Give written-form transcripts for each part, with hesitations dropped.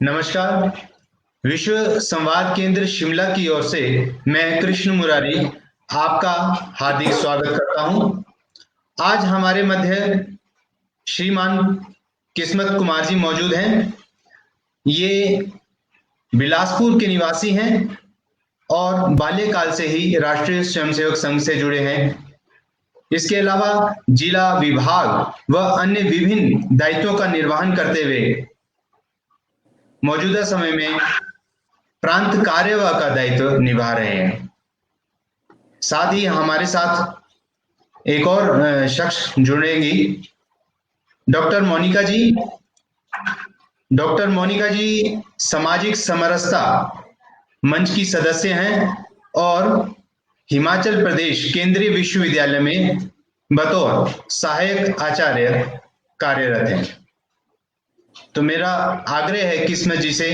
नमस्कार। विश्व संवाद केंद्र शिमला की ओर से मैं कृष्ण मुरारी आपका हार्दिक स्वागत करता हूं। आज हमारे मध्य श्रीमान किस्मत कुमार जी मौजूद हैं। ये बिलासपुर के निवासी हैं और बाल्यकाल से ही राष्ट्रीय स्वयंसेवक संघ से जुड़े हैं। इसके अलावा जिला विभाग व अन्य विभिन्न दायित्वों का निर्वहन करते हुए मौजूदा समय में प्रांत कार्यवाह का दायित्व निभा रहे हैं। साथ ही हमारे साथ एक और शख्स जुड़ेंगी, डॉक्टर मोनिका जी। डॉक्टर मोनिका जी सामाजिक समरसता मंच की सदस्य हैं और हिमाचल प्रदेश केंद्रीय विश्वविद्यालय में बतौर सहायक आचार्य कार्यरत हैं। तो मेरा आग्रह है किस्मत जी से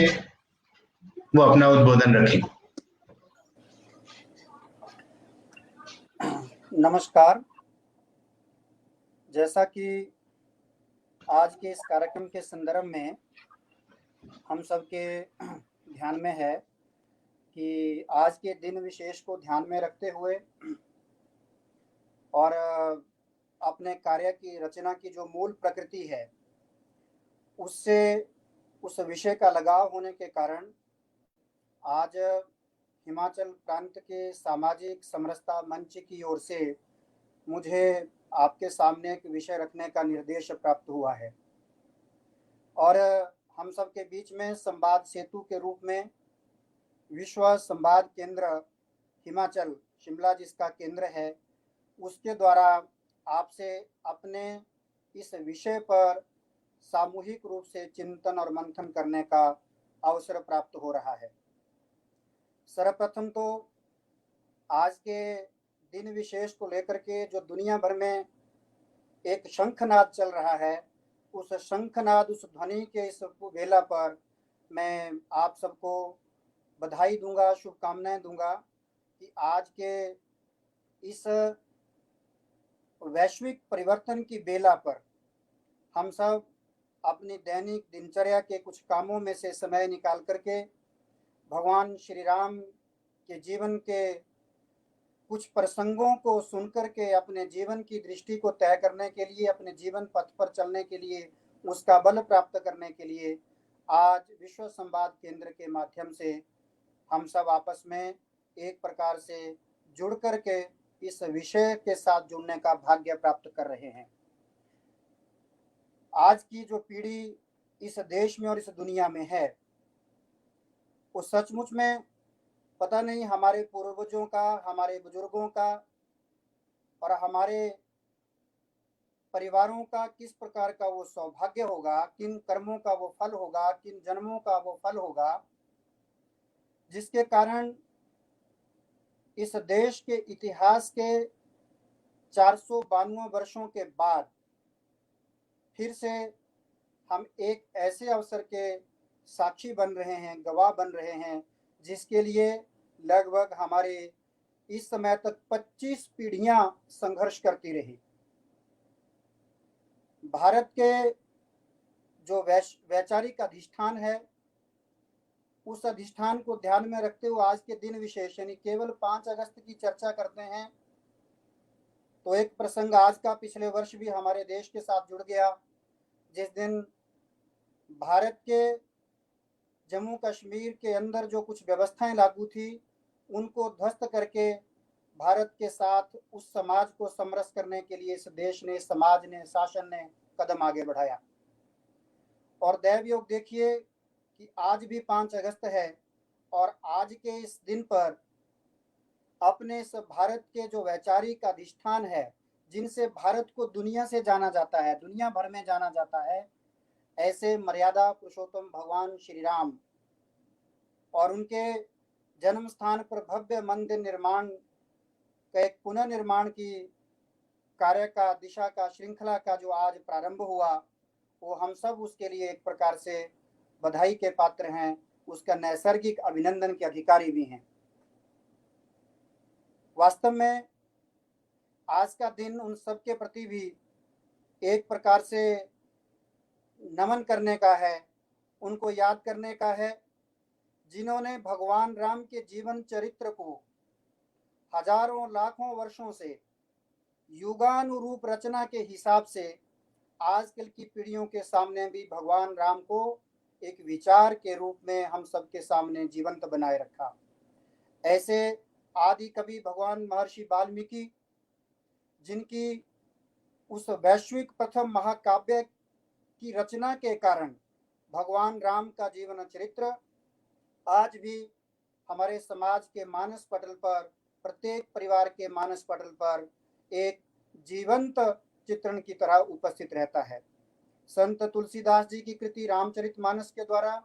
वो अपना उद्बोधन रखें। नमस्कार। जैसा कि आज के इस कार्यक्रम के संदर्भ में हम सबके ध्यान में है कि आज के दिन विशेष को ध्यान में रखते हुए और अपने कार्य की रचना की जो मूल प्रकृति है उससे उस विषय का लगाव होने के कारण आज हिमाचल प्रांत के सामाजिक समरसता मंच की ओर से मुझे आपके सामने एक विषय रखने का निर्देश प्राप्त हुआ है और हम सब के बीच में संवाद सेतु के रूप में विश्व संवाद केंद्र हिमाचल शिमला जिसका केंद्र है उसके द्वारा आपसे अपने इस विषय पर सामूहिक रूप से चिंतन और मंथन करने का अवसर प्राप्त हो रहा है। सर्वप्रथम तो आज के दिन विशेष को लेकर के जो दुनिया भर में एक शंखनाद चल रहा है, उस शंखनाद, उस ध्वनि के इस वेला पर मैं आप सबको बधाई दूंगा, शुभकामनाएं दूंगा कि आज के इस वैश्विक परिवर्तन की बेला पर हम सब अपनी दैनिक दिनचर्या के कुछ कामों में से समय निकाल करके भगवान श्री राम के जीवन के कुछ प्रसंगों को सुनकर के अपने जीवन की दृष्टि को तय करने के लिए, अपने जीवन पथ पर चलने के लिए, उसका बल प्राप्त करने के लिए आज विश्व संवाद केंद्र के माध्यम से हम सब आपस में एक प्रकार से जुड़ करके इस विषय के साथ जुड़ने का भाग्य प्राप्त कर रहे हैं। आज की जो पीढ़ी इस देश में और इस दुनिया में है वो सचमुच में पता नहीं हमारे पूर्वजों का, हमारे बुजुर्गों का और हमारे परिवारों का किस प्रकार का वो सौभाग्य होगा, किन कर्मों का वो फल होगा, किन जन्मों का वो फल होगा, जिसके कारण इस देश के इतिहास के 492 वर्षों के बाद फिर से हम एक ऐसे अवसर के साक्षी बन रहे हैं, गवाह बन रहे हैं, जिसके लिए लगभग हमारे इस समय तक 25 पीढ़ियां संघर्ष करती रही। भारत के जो वैचारिक अधिष्ठान है उस अधिष्ठान को ध्यान में रखते हुए आज के दिन विशेष यानी केवल 5 अगस्त की चर्चा करते हैं तो एक प्रसंग आज का पिछले वर्ष भी हमारे देश के साथ जुड़ गया, जिस दिन भारत के जम्मू कश्मीर के अंदर जो कुछ व्यवस्थाएं लागू थी उनको ध्वस्त करके भारत के साथ उस समाज को समरस करने के लिए इस देश ने, समाज ने, शासन ने कदम आगे बढ़ाया। और दैव योग देखिए कि आज भी 5 अगस्त है और आज के इस दिन पर अपने इस भारत के जो वैचारिक अधिष्ठान है, जिनसे भारत को दुनिया से जाना जाता है, दुनिया भर में जाना जाता है, ऐसे मर्यादा पुरुषोत्तम भगवान श्री राम और उनके जन्म स्थान पर भव्य मंदिर निर्माण का एक पुनर्निर्माण की कार्य का, दिशा का, श्रृंखला का जो आज प्रारंभ हुआ, वो हम सब उसके लिए एक प्रकार से बधाई के पात्र हैं, उसका नैसर्गिक अभिनंदन के अधिकारी भी हैं। वास्तव में आज का दिन उन सब के प्रति भी एक प्रकार से नमन करने का है उनको याद करने का है, जिन्होंने भगवान राम के जीवन चरित्र को हजारों लाखों वर्षों से युगानुरूप रचना के हिसाब से आजकल की पीढ़ियों के सामने भी भगवान राम को एक विचार के रूप में हम सबके सामने जीवंत बनाए रखा। ऐसे आदि कवि भगवान महर्षि वाल्मीकि, जिनकी उस वैश्विक प्रथम महाकाव्य की रचना के कारण भगवान राम का जीवन चरित्र आज भी हमारे समाज के मानस पटल पर, प्रत्येक परिवार के मानस पटल पर एक जीवंत चित्रण की तरह उपस्थित रहता है। संत तुलसीदास जी की कृति रामचरितमानस के द्वारा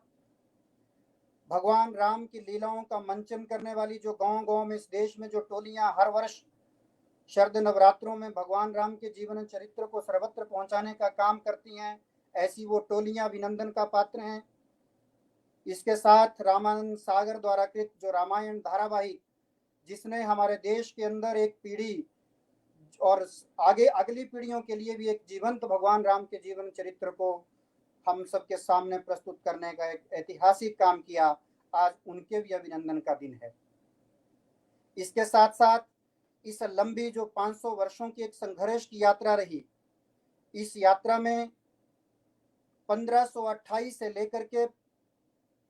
भगवान राम की लीलाओं का मंचन करने वाली जो गांव-गांव में इस देश में जो टोलियां हर वर्ष शरद नवरात्रों में भगवान राम के जीवन चरित्र को सर्वत्र पहुंचाने का काम करती हैं, ऐसी वो टोलियां अभिनंदन का पात्र हैं। इसके साथ रामानंद सागर द्वारा कृत जो रामायण धारावाहिक, जिसने हमारे देश के अंदर एक पीढ़ी और आगे अगली पीढ़ियों के लिए भी एक जीवंत भगवान राम के जीवन चरित्र को हम सबके सामने प्रस्तुत करने का एक ऐतिहासिक काम किया, आज उनके भी अभिनंदन का दिन है। इसके साथ साथ इस लंबी जो 500 वर्षों की एक संघर्ष की यात्रा रही, इस यात्रा में 1528 से लेकर के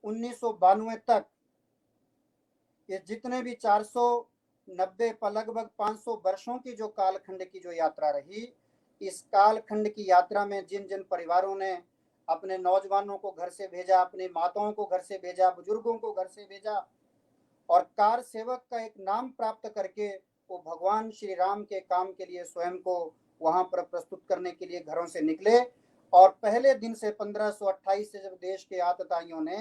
1992 तक ये जितने भी 490 पर लगभग 500 वर्षों की जो कालखंड की जो यात्रा रही, इस कालखंड की यात्रा में जिन जिन परिवारों ने अपने नौजवानों को घर से भेजा, अपनी माताओं को घर से भेजा, बुजुर्गों को घर से भेजा और कार सेवक का एक नाम प्राप्त करके वो भगवान श्री राम के काम के लिए स्वयं को वहां पर प्रस्तुत करने के लिए घरों से निकले। और पहले दिन से 1528 से जब देश के आतताइयों ने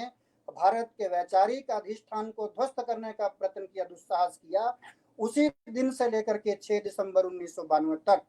भारत के वैचारिक अधिष्ठान को ध्वस्त करने का प्रयत्न किया, दुस्साहस किया, उसी दिन से लेकर के 6 दिसंबर 1992 तक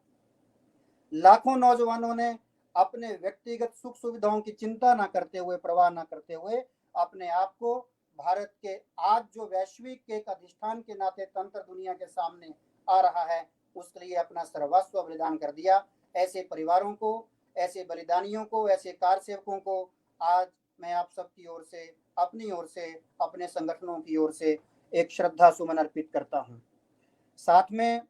लाखों नौजवानों ने अपने व्यक्तिगत सुख सुविधाओं की चिंता न करते हुए, परवाह न करते हुए अपने आप को भारत के आज जो वैश्विक एक अधिष्ठान के नाते तंत्र दुनिया के सामने आ रहा है, उसके लिए अपना सर्वस्व बलिदान कर दिया। ऐसे परिवारों को, ऐसे बलिदानियों को, ऐसे कार सेवकों को आज मैं आप सबकी ओर से, अपनी ओर से, अपने संगठनों की ओर से एक श्रद्धा सुमन अर्पित करता हूं। साथ में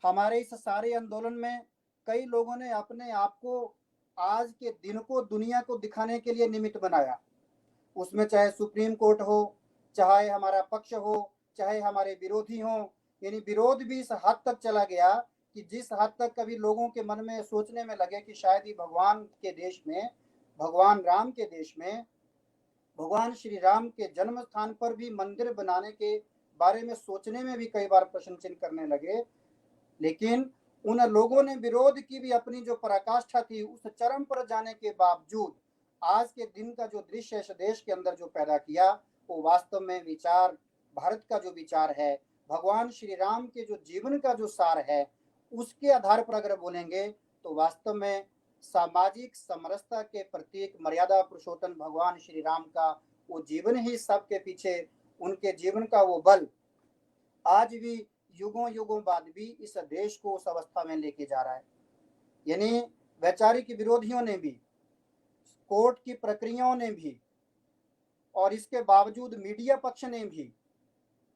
हमारे इस सारे आंदोलन में कई लोगों ने अपने आप को आज के दिन को दुनिया को दिखाने के लिए निमित्त बनाया। उसमें चाहे सुप्रीम कोर्ट हो, चाहे हमारा पक्ष हो, चाहे हमारे विरोधी हो, यानी विरोध भी इस हद तक चला गया कि जिस हद तक कभी लोगों के मन में सोचने में लगे कि शायद ही भगवान के देश में, भगवान राम के देश में, भगवान श्री राम के जन्म स्थान पर भी मंदिर बनाने के बारे में सोचने में भी कई बार प्रश्न चिन्ह करने लगे। लेकिन उन लोगों ने विरोध की भी अपनी जो पराकाष्ठा थी, उस चरम पर जाने के बावजूद आज के दिन का जो दृश्य इस देश के अंदर जो पैदा किया, वो वास्तव में विचार, भारत का जो विचार है, भगवान श्री राम के जो जीवन का जो सार है, उसके आधार पर अगर बोलेंगे तो वास्तव में सामाजिक समरसता के प्रतीक मर्यादा पुरुषोत्तम भगवान श्री राम का वो जीवन ही सबके पीछे, उनके जीवन का वो बल आज भी युगों युगों बाद भी इस देश को उस अवस्था में लेके जा रहा है। यानी वैचारिक विरोधियों ने भी, कोर्ट की प्रक्रियाओं ने भी, और इसके बावजूद मीडिया पक्ष ने भी,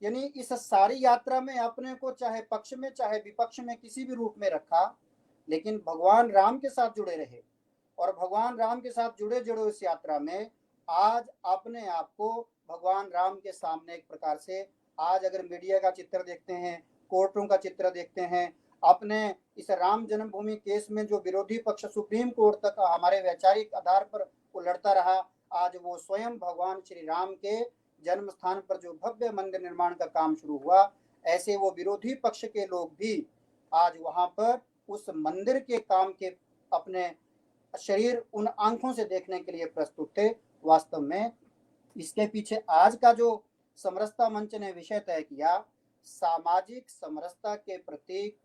यानी इस सारी यात्रा में अपने को चाहे पक्ष में चाहे विपक्ष में किसी भी रूप में रखा, लेकिन भगवान राम के साथ जुड़े रहे। और भगवान राम के साथ जुड़े जुड़े इस यात्रा में आज अपने आप को भगवान राम के सामने एक प्रकार से, आज अगर मीडिया का चित्र देखते हैं, कोर्टों का चित्र देखते हैं, अपने इस राम जन्मभूमि केस में जो विरोधी पक्ष सुप्रीम कोर्ट तक हमारे वैचारिक आधार पर वो लड़ता रहा, आज वो स्वयं भगवान श्री राम के जन्म स्थान पर जो भव्य मंदिर निर्माण का काम शुरू हुआ, ऐसे वो विरोधी पक्ष के लोग भी आज वहां पर उस मंदिर के काम के अपने शरीर उन आंखों से देखने के लिए प्रस्तुत थे। वास्तव में इसके पीछे आज का जो समरसता मंच ने विषय तय किया, सामाजिक समरसता के प्रतीक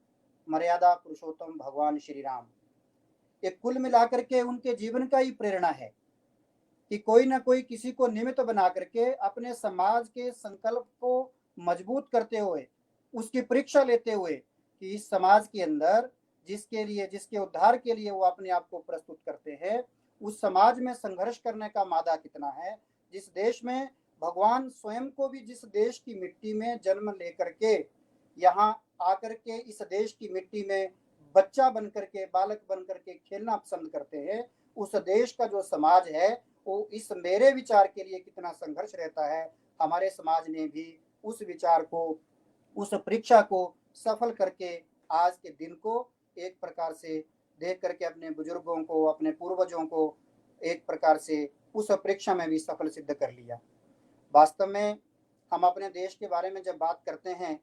मर्यादा पुरुषोत्तम भगवान श्री राम, एक कुल मिलाकर के उनके जीवन का ही प्रेरणा है कि कोई ना कोई किसी को निमित्त बना करके अपने समाज के संकल्प को मजबूत करते हुए, उसकी परीक्षा लेते हुए कि इस समाज के अंदर जिसके लिए, जिसके उद्धार के लिए वो अपने आप को प्रस्तुत करते हैं, उस समाज में संघर्ष करने का मादा कितना है, जिस देश में भगवान स्वयं को भी जिस देश की मिट्टी में जन्म लेकर के यहाँ आकर के इस देश की मिट्टी में बच्चा बन करके, बालक बन करके खेलना पसंद करते हैं, उस देश का जो समाज है वो इस मेरे विचार के लिए कितना संघर्ष रहता है। हमारे समाज ने भी उस विचार को, उस परीक्षा को सफल करके आज के दिन को एक प्रकार से देख करके अपने बुजुर्गों को, अपने पूर्वजों को एक प्रकार से उस परीक्षा में भी सफल सिद्ध कर लिया। वास्तव में हम अपने देश के बारे में जब बात करते हैं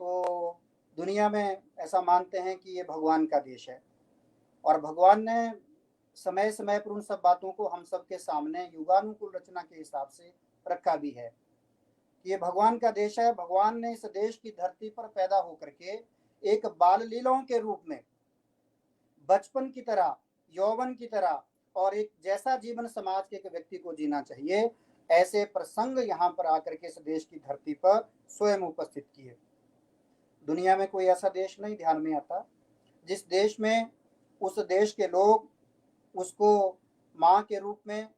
तो दुनिया में ऐसा मानते हैं कि ये भगवान का देश है, और भगवान ने समय समय पर उन सब बातों को हम सबके सामने युगानुकूल रचना के हिसाब से रखा भी है। ये भगवान का देश है। भगवान ने इस देश की धरती पर पैदा होकर के एक बाल लीलाओं के रूप में बचपन की तरह, यौवन की तरह और एक जैसा जीवन समाज के एक व्यक्ति को जीना चाहिए, ऐसे प्रसंग यहाँ पर आकर के इस देश की धरती पर स्वयं उपस्थित किए। दुनिया में कोई ऐसा देश नहीं ध्यान में आता जिस देश में उस देश के लोग उसको माँ के रूप में,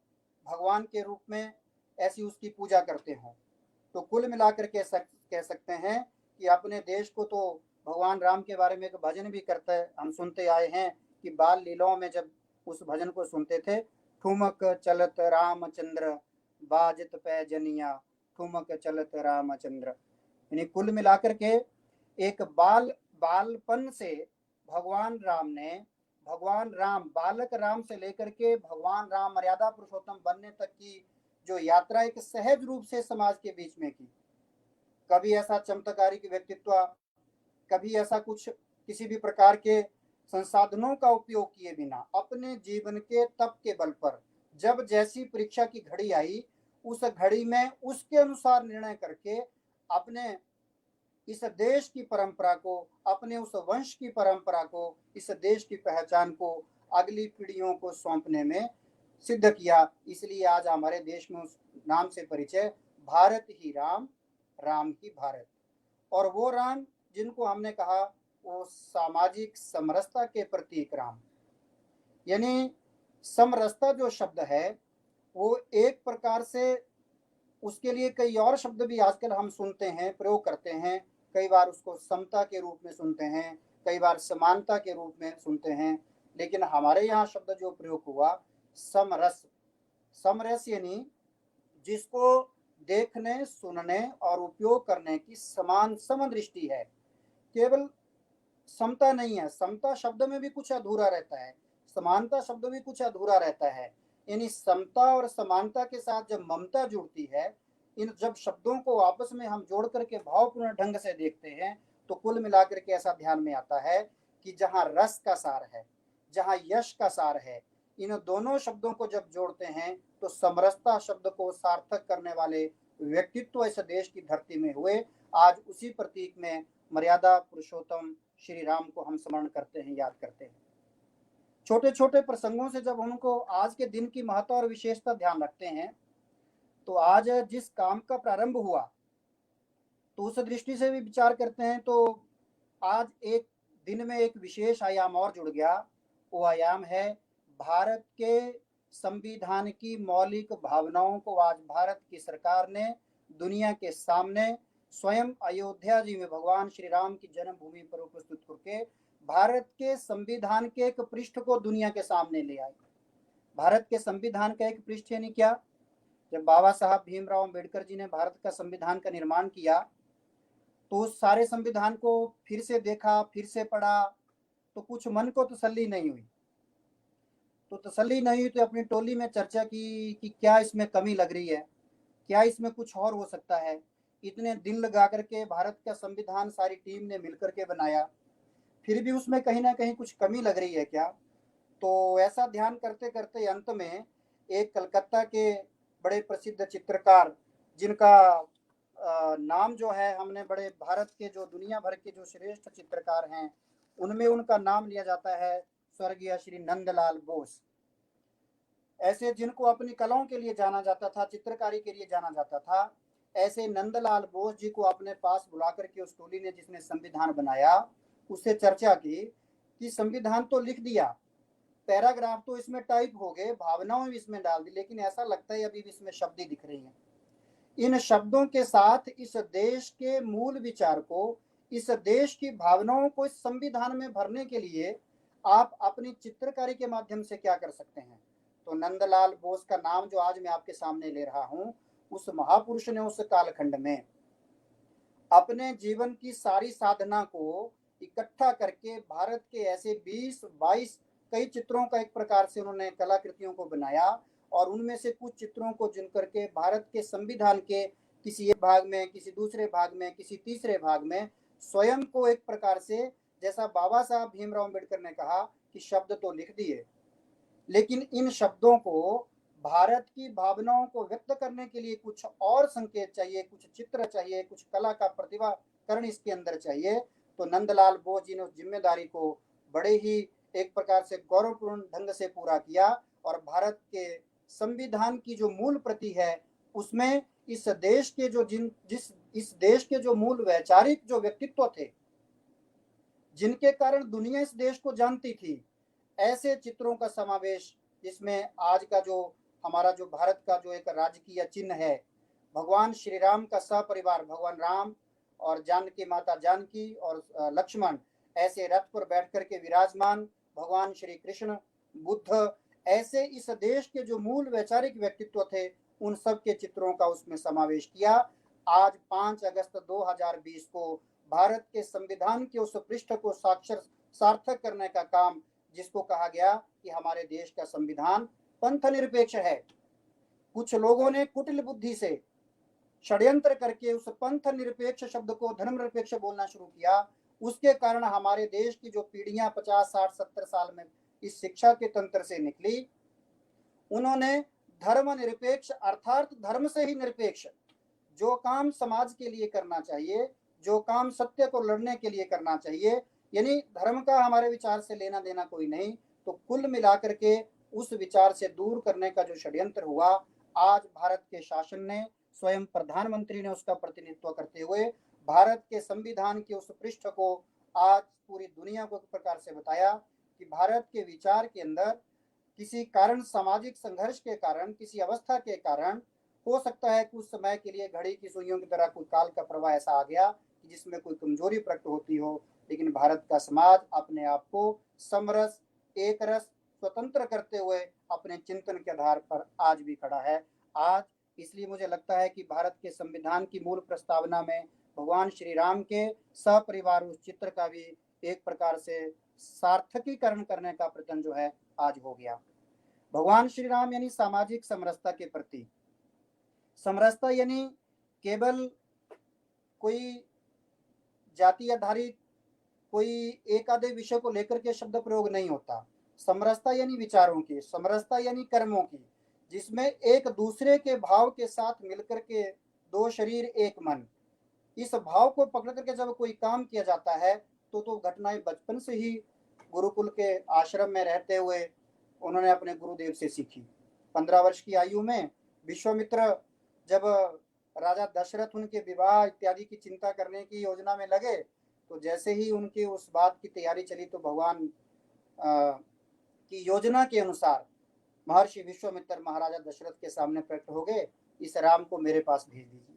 भगवान के रूप में ऐसी उसकी पूजा करते हों। तो कुल मिलाकर के कह सकते हैं कि अपने देश को तो भगवान राम के बारे में एक भजन भी करता है, हम सुनते आए हैं कि बाल लीलाओं में जब उस भजन को सुनते थे, ठुमक चलत रामचंद्र बाजत पैजनिया, ठुमक चलत रामचंद्र। यानी कुल मिलाकर के एक बालपन से भगवान राम बालक राम से लेकर के भगवान राम मर्यादा पुरुषोत्तम बनने तक की जो यात्रा एक सहज रूप से समाज के बीच में की। कभी ऐसा चमत्कारिक व्यक्तित्व, कभी ऐसा कुछ किसी भी प्रकार के संसाधनों का उपयोग किए बिना अपने जीवन के तप के बल पर जब जैसी परीक्षा की घड़ी आई, उस घड़ी में उसके अनुसार निर्णय करके अपने इस देश की परंपरा को, अपने उस वंश की परंपरा को, इस देश की पहचान को अगली पीढ़ियों को सौंपने में सिद्ध किया। इसलिए आज हमारे देश में उस नाम से परिचय भारत ही राम, राम ही भारत। और वो राम जिनको हमने कहा वो सामाजिक समरसता के प्रतीक राम। यानी समरसता जो शब्द है वो एक प्रकार से, उसके लिए कई और शब्द भी आजकल हम सुनते हैं, प्रयोग करते हैं। कई बार उसको समता के रूप में सुनते हैं, कई बार समानता के रूप में सुनते हैं, लेकिन हमारे यहाँ शब्द जो प्रयोग हुआ समरस। समरस यानी जिसको देखने, सुनने और उपयोग करने की समान समदृष्टि है। केवल समता नहीं है, समता शब्द में भी कुछ अधूरा रहता है, समानता शब्द भी कुछ अधूरा रहता है। यानी समता और समानता के साथ जब ममता जुड़ती है, इन जब शब्दों को आपस में हम जोड़ करके भावपूर्ण ढंग से देखते हैं, तो कुल मिलाकर के ऐसा ध्यान में आता है कि जहाँ रस का सार है, जहाँ यश का सार है, इन दोनों शब्दों को जब जोड़ते हैं तो समरसता शब्द को सार्थक करने वाले व्यक्तित्व इस देश की धरती में हुए। आज उसी प्रतीक में मर्यादा पुरुषोत्तम श्री राम को हम स्मरण करते हैं, याद करते हैं। छोटे छोटे प्रसंगों से जब उनको आज के दिन की महत्व और विशेषता ध्यान रखते हैं, तो आज जिस काम का प्रारंभ हुआ तो उस दृष्टि से भी विचार करते हैं तो आज एक दिन में एक विशेष आयाम और जुड़ गया। वो आयाम है भारत के संविधान की मौलिक भावनाओं को आज भारत की सरकार ने दुनिया के सामने स्वयं अयोध्या जी में भगवान श्री राम की जन्मभूमि पर उपस्थित करके भारत के संविधान के एक पृष्ठ को दुनिया के सामने ले आई। भारत के संविधान का एक पृष्ठ यानी क्या? जब बाबा साहब भीमराव अंबेडकर जी ने भारत का संविधान का निर्माण किया तो उस सारे संविधान को फिर से देखा, फिर से पढ़ा, तो कुछ मन को तसल्ली नहीं हुई। तो अपनी टोली में चर्चा की कि क्या इसमें कमी लग रही है, क्या इसमें कुछ और हो सकता है। इतने दिन लगा करके भारत का संविधान सारी टीम ने मिलकर के बनाया, फिर भी उसमें कहीं ना कहीं कुछ कमी लग रही है क्या? तो ऐसा ध्यान करते करते अंत में एक कलकत्ता के बड़े प्रसिद्ध चित्रकार, जिनका नाम जो है हमने बड़े भारत के जो दुनिया भर के जो श्रेष्ठ चित्रकार हैं उनमें उनका नाम लिया जाता है, स्वर्गीय श्री नंदलाल बोस। ऐसे जिनको अपनी कलाओं के लिए जाना जाता था, चित्रकारी के लिए जाना जाता था, ऐसे नंदलाल बोस जी को अपने पास बुला करके उस टोली ने जिसने संविधान बनाया उससे चर्चा की कि संविधान तो लिख दिया, पैराग्राफ तो इसमें टाइप हो गए, भावनाएं भी इसमें डाल दी, लेकिन ऐसा लगता है अभी भी इसमें शब्द ही दिख रही हैं। इन शब्दों के साथ इस देश के मूल विचार को, इस देश की भावनाओं को इस संविधान में भरने के लिए आप अपनी चित्रकारी के माध्यम से क्या कर सकते हैं। तो नंदलाल बोस का नाम जो आज मैं आपके सामने ले रहा हूं, उस महापुरुष ने उस कालखंड में अपने जीवन की सारी साधना को इकट्ठा करके भारत के ऐसे 20-22 कई चित्रों का एक प्रकार से उन्होंने कलाकृतियों को बनाया, और उनमें से कुछ चित्रों को चुन करके भारत के संविधान के किसी एक भाग में, किसी दूसरे भाग में, किसी तीसरे भाग में स्वयं को एक प्रकार से, जैसा बाबा साहब भीमराव अम्बेडकर ने कहा कि शब्द तो लिख दिए, लेकिन इन शब्दों को भारत की भावनाओं को व्यक्त करने के लिए कुछ और संकेत चाहिए, कुछ चित्र चाहिए, कुछ कला का प्रतिभाकरण इसके अंदर चाहिए। तो नंदलाल बोस जी ने उस जिम्मेदारी को बड़े ही एक प्रकार से गौरवपूर्ण ढंग से पूरा किया, और भारत के संविधान की जो मूल प्रति है उसमें इस देश के जो इस देश के जो मूल वैचारिक जो व्यक्तित्व थे, जिनके कारण दुनिया इस देश को जानती थी, ऐसे चित्रों का समावेश, जिसमें आज का जो हमारा जो भारत का जो एक राजकीय चिन्ह है, भगवान श्री राम का सपरिवार, भगवान राम और जानकी माता जानकी और लक्ष्मण ऐसे रथ पर बैठ करके विराजमान, भगवान श्री कृष्ण, बुद्ध, ऐसे इस देश के जो मूल वैचारिक व्यक्तित्व थे, उन सब के चित्रों का उसमें समावेश किया। आज 5 अगस्त 2020 को भारत के संविधान के उस पृष्ठ को सार्थक करने का काम, जिसको कहा गया कि हमारे देश का संविधान पंथ निरपेक्ष है, कुछ लोगों ने कुटिल बुद्धि से षड्यंत्र करके उस पंथ निरपेक्ष शब्द को धर्म निरपेक्ष बोलना शुरू किया। उसके कारण हमारे देश की जो पीढ़ियां 50, 60, 70 साल में इस शिक्षा के तंत्र से निकली, उन्होंने धर्म निरपेक्ष अर्थात धर्म से ही निरपेक्ष, जो काम समाज के लिए करना चाहिए, जो काम सत्य को लड़ने के लिए करना चाहिए, यानी धर्म का हमारे विचार से लेना देना कोई नहीं, तो कुल मिलाकर के उस विचार से दूर करने का जो षड्यंत्र हुआ, आज भारत के शासन ने, स्वयं प्रधानमंत्री ने उसका प्रतिनिधित्व करते हुए भारत के संविधान के उस पृष्ठ को आज पूरी दुनिया को एक प्रकार से बताया कि भारत के विचार के अंदर किसी कारण, सामाजिक संघर्ष के कारण, किसी अवस्था के कारण, हो सकता है कुछ समय के लिए घड़ी की सुइयों की तरह कोई काल का प्रवाह ऐसा आ गया कि जिसमें कोई कमजोरी प्रकट होती हो, लेकिन भारत का समाज अपने आप को समरस, एक रस, स्वतंत्र करते हुए अपने चिंतन के आधार पर आज भी खड़ा है। आज इसलिए मुझे लगता है कि भारत के संविधान की मूल प्रस्तावना में भगवान श्री राम के सपरिवार उस चित्र का भी एक प्रकार से सार्थकीकरण करने का प्रयत्न जो है आज हो गया। भगवान श्री राम यानी सामाजिक समरसता के प्रति, समरसता यानी केवल कोई जाति आधारित कोई एक आधे विषय को लेकर के शब्द प्रयोग नहीं होता। समरसता यानी विचारों की, समरसता यानी कर्मों की, जिसमें एक दूसरे के भाव के साथ मिलकर के दो शरीर एक मन, इस भाव को पकड़ करके जब कोई काम किया जाता है तो घटनाएं बचपन से ही गुरुकुल के आश्रम में रहते हुए उन्होंने अपने गुरुदेव से सीखी। 15 वर्ष की आयु में विश्वामित्र जब राजा दशरथ उनके विवाह इत्यादि की चिंता करने की योजना में लगे, तो जैसे ही उनकी उस बात की तैयारी चली तो भगवान की योजना के अनुसार महर्षि विश्वामित्र महाराजा दशरथ के सामने प्रकट हो गए, इस राम को मेरे पास भेज दीजिए।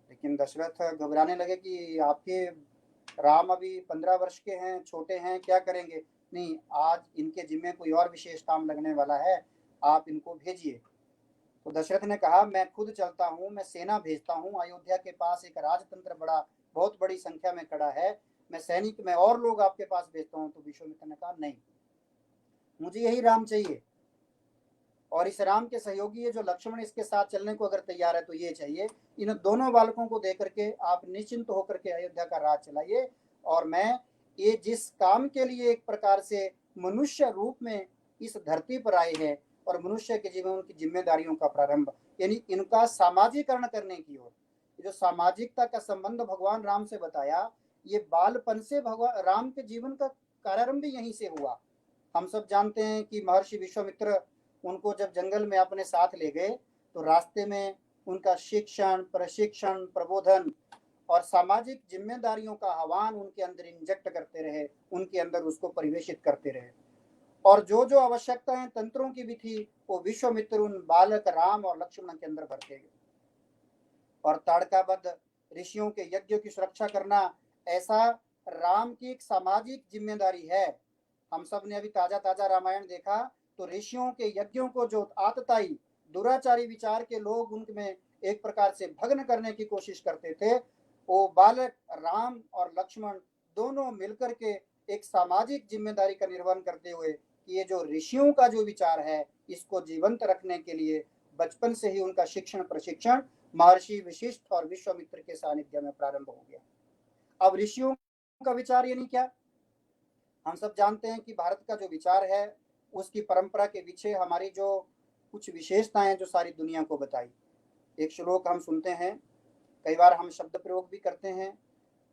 लेकिन दशरथ घबराने लगे कि आपके राम अभी 15 वर्ष के हैं, छोटे हैं, क्या करेंगे। नहीं, आज इनके जिम्मे कोई और विशेष काम लगने वाला है, आप इनको भेजिए। तो दशरथ ने कहा, मैं खुद चलता हूँ, मैं सेना भेजता हूँ, अयोध्या के पास एक राजतंत्र बहुत बड़ी संख्या में खड़ा है, मैं सैनिक में और लोग आपके पास भेजता हूँ। तो विश्वामित्र ने कहा, नहीं, मुझे यही राम चाहिए, और इस राम के सहयोगी ये जो लक्ष्मण इसके साथ चलने को अगर तैयार है तो ये चाहिए। इन दोनों बालकों को देकर के आप निश्चिंत होकर के अयोध्या का राज चलाइए, और मैं ये जिस काम के लिए एक प्रकार से मनुष्य रूप में इस धरती पर आए हैं और मनुष्य के जीवन की जिम्मेदारियों का प्रारंभ, यानी इनका सामाजिकरण करने की ओर, जो सामाजिकता का संबंध भगवान राम से बताया, ये बालपन से भगवान राम के जीवन का कार्यारंभ भी यहीं से हुआ। हम सब जानते हैं कि महर्षि विश्वामित्र उनको जब जंगल में अपने साथ ले गए तो रास्ते में उनका शिक्षण, प्रशिक्षण, प्रबोधन और सामाजिक जिम्मेदारियों का आह्वान उनके अंदर इंजेक्ट करते रहे, उनके अंदर उसको परिवेशित करते रहे। और जो जो आवश्यकताएं तंत्रों की भी थी वो विश्वामित्र उन बालक राम और लक्ष्मण के अंदर भरते गए। और ताड़काबद्ध ऋषियों के यज्ञों की सुरक्षा करना ऐसा राम की एक सामाजिक जिम्मेदारी है। हम सब ने अभी ताजा ताजा रामायण देखा तो ऋषियों के यज्ञों को जो आतताई दुराचारी विचार के लोग उनमें एक प्रकार से भग्न करने की कोशिश करते थे, वो बालक राम और लक्ष्मण दोनों मिलकर के एक सामाजिक जिम्मेदारी का निर्वहन करते हुए कि ये जो ऋषियों का जो विचार है इसको जीवंत रखने के लिए बचपन से ही उनका शिक्षण प्रशिक्षण महर्षि वशिष्ठ और विश्वामित्र के सानिध्य में प्रारंभ हो गया। अब ऋषियों का विचार यानी क्या? हम सब जानते हैं कि भारत का जो विचार है उसकी परंपरा के पीछे हमारी जो कुछ विशेषताएं हैं जो सारी दुनिया को बताई। एक श्लोक हम सुनते हैं, कई बार हम शब्द प्रयोग भी करते हैं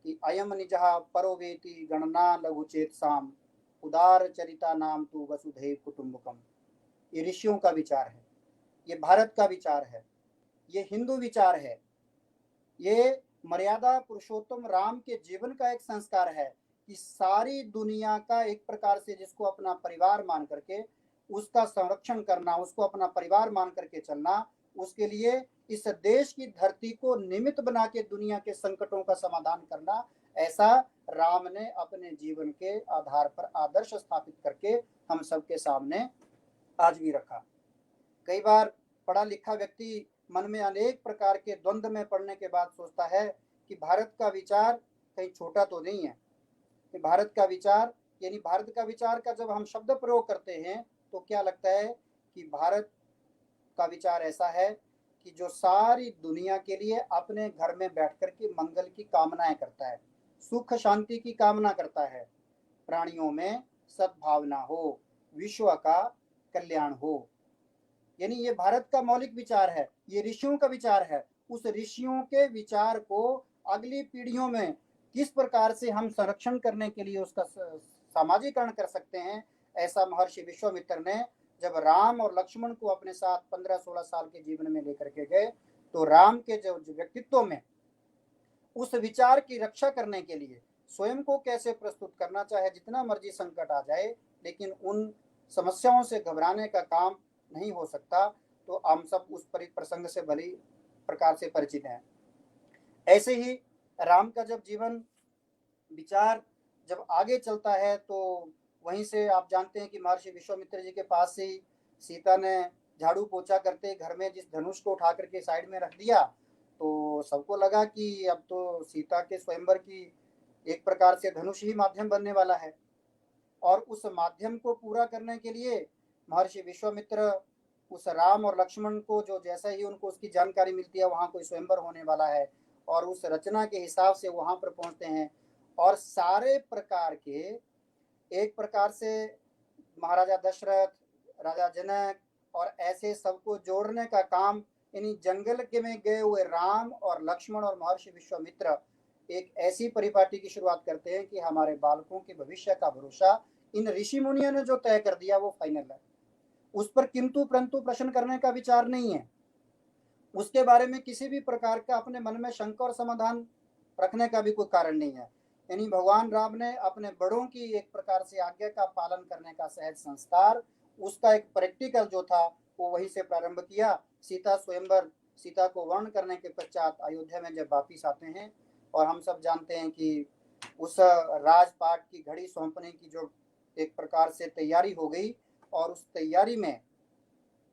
कि अयम निजहा परोवेति गणना लघुचेत साम उदार चरिता नाम तु वसुधैव कुटुंबकम। ये ऋषियों का विचार है, ये भारत का विचार है, ये हिंदू विचार है, ये मर्यादा पुरुषोत्तम राम के जीवन का एक संस्कार है कि सारी दुनिया का एक प्रकार से जिसको अपना परिवार मान करके उसका संरक्षण करना, उसको अपना परिवार मान करके चलना, उसके लिए इस देश की धरती को निमित्त बना के दुनिया के संकटों का समाधान करना, ऐसा राम ने अपने जीवन के आधार पर आदर्श स्थापित करके हम सबके सामने आज भी रखा। कई बार पढ़ा लिखा व्यक्ति मन में अनेक प्रकार के द्वंद्व में पड़ने के बाद सोचता है कि भारत का विचार कहीं छोटा तो नहीं है। कि भारत का विचार यानी भारत का विचार का जब हम शब्द प्रयोग करते हैं तो क्या लगता है कि भारत का विचार ऐसा है कि जो सारी दुनिया के लिए अपने घर में बैठकर के मंगल की कामनाएं करता है, सुख शांति की कामना करता है, प्राणियों में सद्भावना हो, विश्व का कल्याण हो। यानी ये भारत का मौलिक विचार है, ये ऋषियों का विचार है। उस ऋषियों के विचार को अगली पीढ़ियों में किस प्रकार से हम संरक्षण करने के लिए उसका सामाजिकरण कर सकते हैं, ऐसा महर्षि विश्वामित्र ने जब राम और लक्ष्मण को अपने साथ 15-16 साल के जीवन में लेकर के गए तो राम के जो व्यक्तित्व में उस विचार की रक्षा करने के लिए स्वयं को कैसे प्रस्तुत करना, चाहे जितना मर्जी संकट आ जाए लेकिन उन समस्याओं से घबराने का काम नहीं हो सकता, तो हम सब उस प्रसंग से भली प्रकार से परिचित हैं। ऐसे ही राम का जब जीवन विचार जब आगे चलता है तो वहीं से आप जानते हैं कि महर्षि विश्वामित्र जी के पास से सीता ने झाड़ू पोछा करते घर में जिस धनुष को उठा करके साइड में रख दिया तो सबको लगा कि अब तो सीता के स्वयंवर की एक प्रकार से धनुष ही माध्यम बनने वाला है। और उस माध्यम को पूरा करने के लिए महर्षि विश्वामित्र उस राम और लक्ष्मण को जो जैसा ही उनको उसकी जानकारी मिलती है वहाँ कोई स्वयंवर होने वाला है और उस रचना के हिसाब से वहाँ पर पहुँचते हैं और सारे प्रकार के एक प्रकार से महाराजा दशरथ, राजा जनक और ऐसे सबको जोड़ने का काम यानी जंगल के में गए हुए राम और लक्ष्मण और महर्षि विश्वामित्र एक ऐसी परिपाटी की शुरुआत करते हैं कि हमारे बालकों के भविष्य का भरोसा इन ऋषि मुनियों ने जो तय कर दिया वो फाइनल है, उस पर किंतु परंतु प्रश्न करने का विचार नहीं है, उसके बारे में किसी भी प्रकार का अपने मन में शंका और समाधान रखने का भी कोई कारण नहीं है। यानी भगवान राम ने अपने बड़ों की एक प्रकार से आज्ञा का पालन करने का सहज संस्कार उसका एक प्रैक्टिकल जो था वो वहीं से प्रारंभ किया। सीता स्वयंवर, सीता को वर्ण करने के पश्चात अयोध्या में जब वापिस आते हैं और हम सब जानते हैं कि उस राजपाट की घड़ी सौंपने की जो एक प्रकार से तैयारी हो गई और उस तैयारी में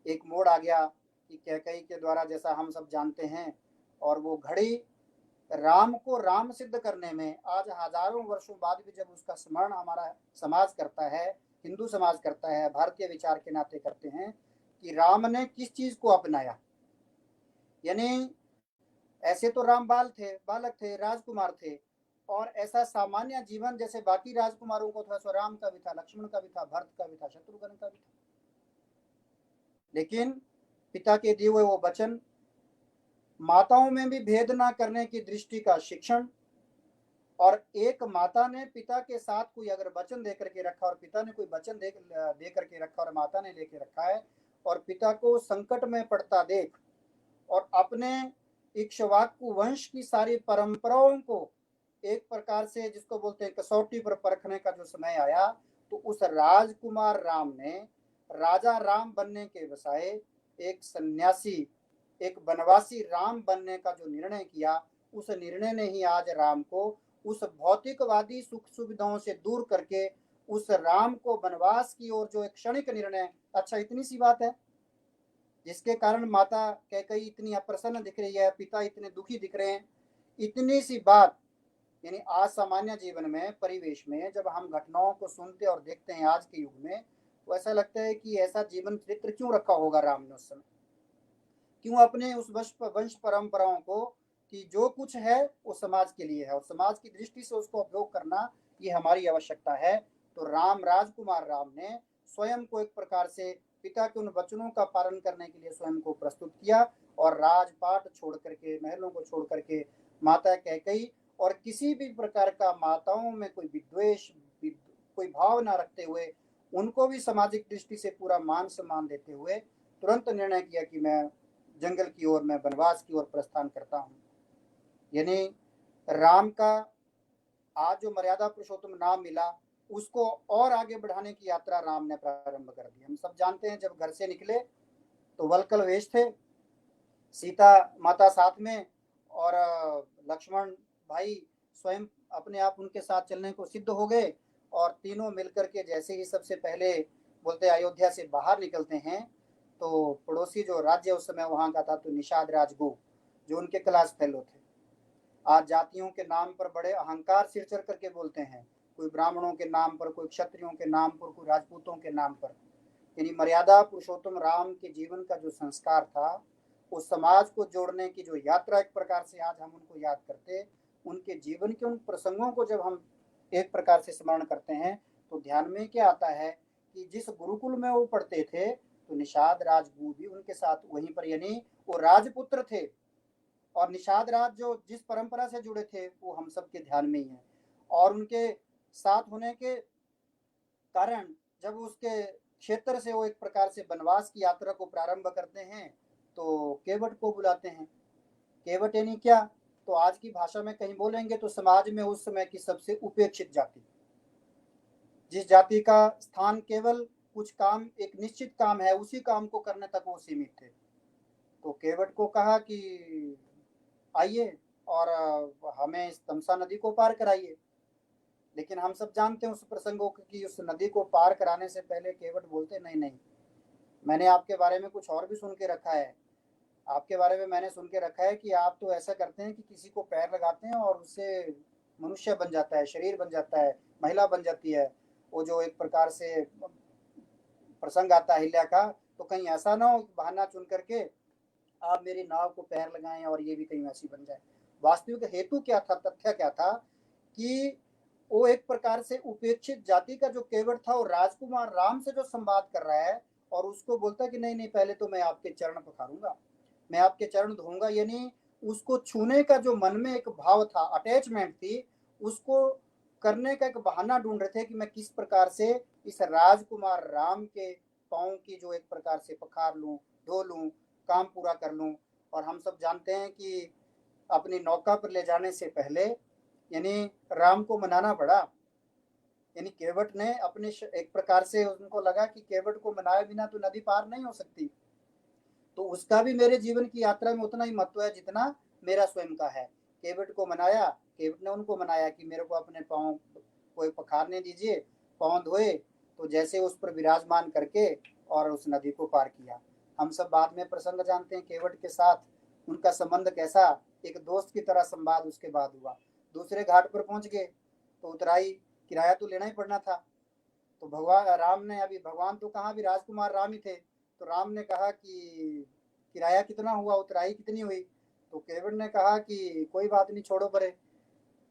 एक मोड़ आ गया कि कैकेयी के द्वारा जैसा हम सब जानते हैं, और वो घड़ी राम को राम सिद्ध करने में आज हजारों वर्षों बाद भी जब उसका स्मरण हमारा समाज करता है, हिंदू समाज करता है, भारतीय विचार के नाते करते हैं कि राम ने किस चीज को अपनाया। यानी ऐसे तो राम बालक थे, राजकुमार थे और ऐसा सामान्य जीवन जैसे बाकी राजकुमारों को था, सो राम का भी था, लक्ष्मण का भी था, भरत का भी था, शत्रुघ्न का भी था। लेकिन पिता के दिए हुए वो वचन, माताओं में भी भेद ना करने की दृष्टि का शिक्षण, और एक माता ने पिता के साथ कोई अगर वचन दे करके रखा और पिता ने कोई वचन दे करके रखा और माता ने लेके रखा है और पिता को संकट में पड़ता देख और अपने इक्ष्वाकु वंश की सारी परंपराओं को एक प्रकार से जिसको बोलते हैं कसौटी पर परखने का जो समय आया, तो उस राजकुमार राम ने राजा राम बनने के बजाय एक सन्यासी, एक वनवासी राम बनने का जो निर्णय किया, उस निर्णय ने ही आज राम को उस भौतिकवादी सुख सुविधाओं से दूर करके उस राम को वनवास की ओर जो एक क्षणिक निर्णय, अच्छा इतनी सी बात है जिसके कारण माता कैकेयी इतनी अप्रसन्न दिख रही है, पिता इतने दुखी दिख रहे हैं, इतनी सी बात, यानी आज सामान्य जीवन में परिवेश में जब हम घटनाओं को सुनते और देखते हैं आज के युग में, तो ऐसा लगता है कि ऐसा जीवन चरित्र क्यों रखा होगा राम ने उस समय, क्यों अपने उस वंश परंपराओं को कि जो कुछ है वो समाज के लिए है और समाज की दृष्टि से उसको उपयोग करना ये हमारी आवश्यकता है। तो राजकुमार राम ने स्वयं को एक प्रकार से पिता के उन वचनों का पालन करने के लिए स्वयं को प्रस्तुत किया और राजपाट छोड़ करके, महलों को छोड़ करके माता कैकेयी और किसी भी प्रकार का माताओं में कोई विद्वेष, कोई भाव ना रखते हुए, उनको भी सामाजिक दृष्टि से पूरा मान सम्मान देते हुए तुरंत निर्णय किया कि मैं जंगल की ओर, मैं वनवास की ओर प्रस्थान करता हूँ। यानी राम का आज जो मर्यादा पुरुषोत्तम नाम मिला, उसको और आगे बढ़ाने की यात्रा राम ने प्रारंभ कर दी। हम सब जानते हैं जब घर से निकले तो वलकल वेश थे, सीता माता साथ में और लक्ष्मण भाई स्वयं अपने आप उनके साथ चलने को सिद्ध हो गए और तीनों मिलकर के जैसे ही सबसे पहले बोलते अयोध्या से बाहर निकलते हैं तो पड़ोसी जो राज्य उस समय वहां का था तो निषाद राजगुह जो उनके क्लास फेलो थे, आज जातियों के नाम पर बड़े अहंकार सिर चढ़ करके बोलते हैं, कोई ब्राह्मणों के नाम पर, कोई क्षत्रियों के नाम पर, कोई राजपूतों के नाम पर। यानी मर्यादा पुरुषोत्तम राम के जीवन का जो संस्कार था, उस समाज को जोड़ने की जो यात्रा एक प्रकार से आज हम उनको याद करते, उनके जीवन के उन प्रसंगों को जब हम एक प्रकार से स्मरण करते हैं तो ध्यान में क्या आता है कि जिस गुरुकुल में वो पढ़ते थे तो निषाद राजगुह भी उनके साथ वहीं पर, यानी वो राजपुत्र थे और निषाद राज जो जिस परंपरा से जुड़े थे वो हम सबके ध्यान में ही है। और उनके साथ होने के कारण जब उसके क्षेत्र से वो एक प्रकार से वनवास की यात्रा को प्रारंभ करते हैं तो केवट को बुलाते हैं। केवट यानी क्या, तो आज की भाषा में कहीं बोलेंगे तो समाज में उस समय की सबसे उपेक्षित जाति, जिस जाति का स्थान केवल कुछ काम, एक निश्चित काम है, उसी काम को करने तक वो सीमित थे। तो केवट को कहा कि आइए और हमें इस तमसा नदी को पार कराइए। लेकिन हम सब जानते हैं उस प्रसंगों की, उस नदी को पार कराने से पहले केवट बोलते नहीं नहीं, मैंने आपके बारे में कुछ और भी सुन के रखा है, आपके बारे में मैंने सुन के रखा है कि आप तो ऐसा करते हैं कि किसी को पैर लगाते हैं और उससे मनुष्य बन जाता है, शरीर बन जाता है, महिला बन जाती है। वो जो एक प्रकार से प्रसंग आता है हिल्या का, तो कहीं ऐसा ना हो बहाना चुन करके आप मेरी नाव को पैर लगाएं और ये भी कहीं वैसी बन जाए। वास्तविक हेतु क्या था, तथ्य क्या था कि वो एक प्रकार से उपेक्षित जाति का जो केवट था वो राजकुमार राम से जो संवाद कर रहा है और उसको बोलता है कि नहीं नहीं, पहले तो मैं आपके चरण पखारूंगा, मैं आपके चरण धोऊंगा। यानी उसको छूने का जो मन में एक भाव था, अटैचमेंट थी, उसको करने का एक बहाना ढूंढ रहे थे कि मैं किस प्रकार से इस राजकुमार राम के पाँव की जो एक प्रकार से पखार लूं, धो लूं, काम पूरा कर लूं। और हम सब जानते हैं कि अपनी नौका पर ले जाने से पहले यानी राम को मनाना पड़ा, यानी केवट ने अपने एक प्रकार से उनको लगा कि केवट को मनाए बिना तो नदी पार नहीं हो सकती, तो उसका भी मेरे जीवन की यात्रा में उतना ही महत्व है जितना मेरा स्वयं का है। केवट को मनाया, केवट ने उनको मनाया कि मेरे को अपने पाँव को पखारने दीजिए, पाँव धोए, तो जैसे उस पर विराजमान करके और उस नदी को पार किया। हम सब बाद में प्रसंग जानते हैं केवट के साथ उनका संबंध कैसा, एक दोस्त की तरह संवाद उसके बाद हुआ। दूसरे घाट पर पहुंच गए तो उतराई, किराया तो लेना ही पड़ना था। तो भगवान राम ने, अभी भगवान तो कहाँ भी राजकुमार राम ही थे, तो राम ने कहा कि किराया कितना हुआ, उतराई कितनी हुई। तो केवट ने कहा कि कोई बात नहीं, छोड़ो परे,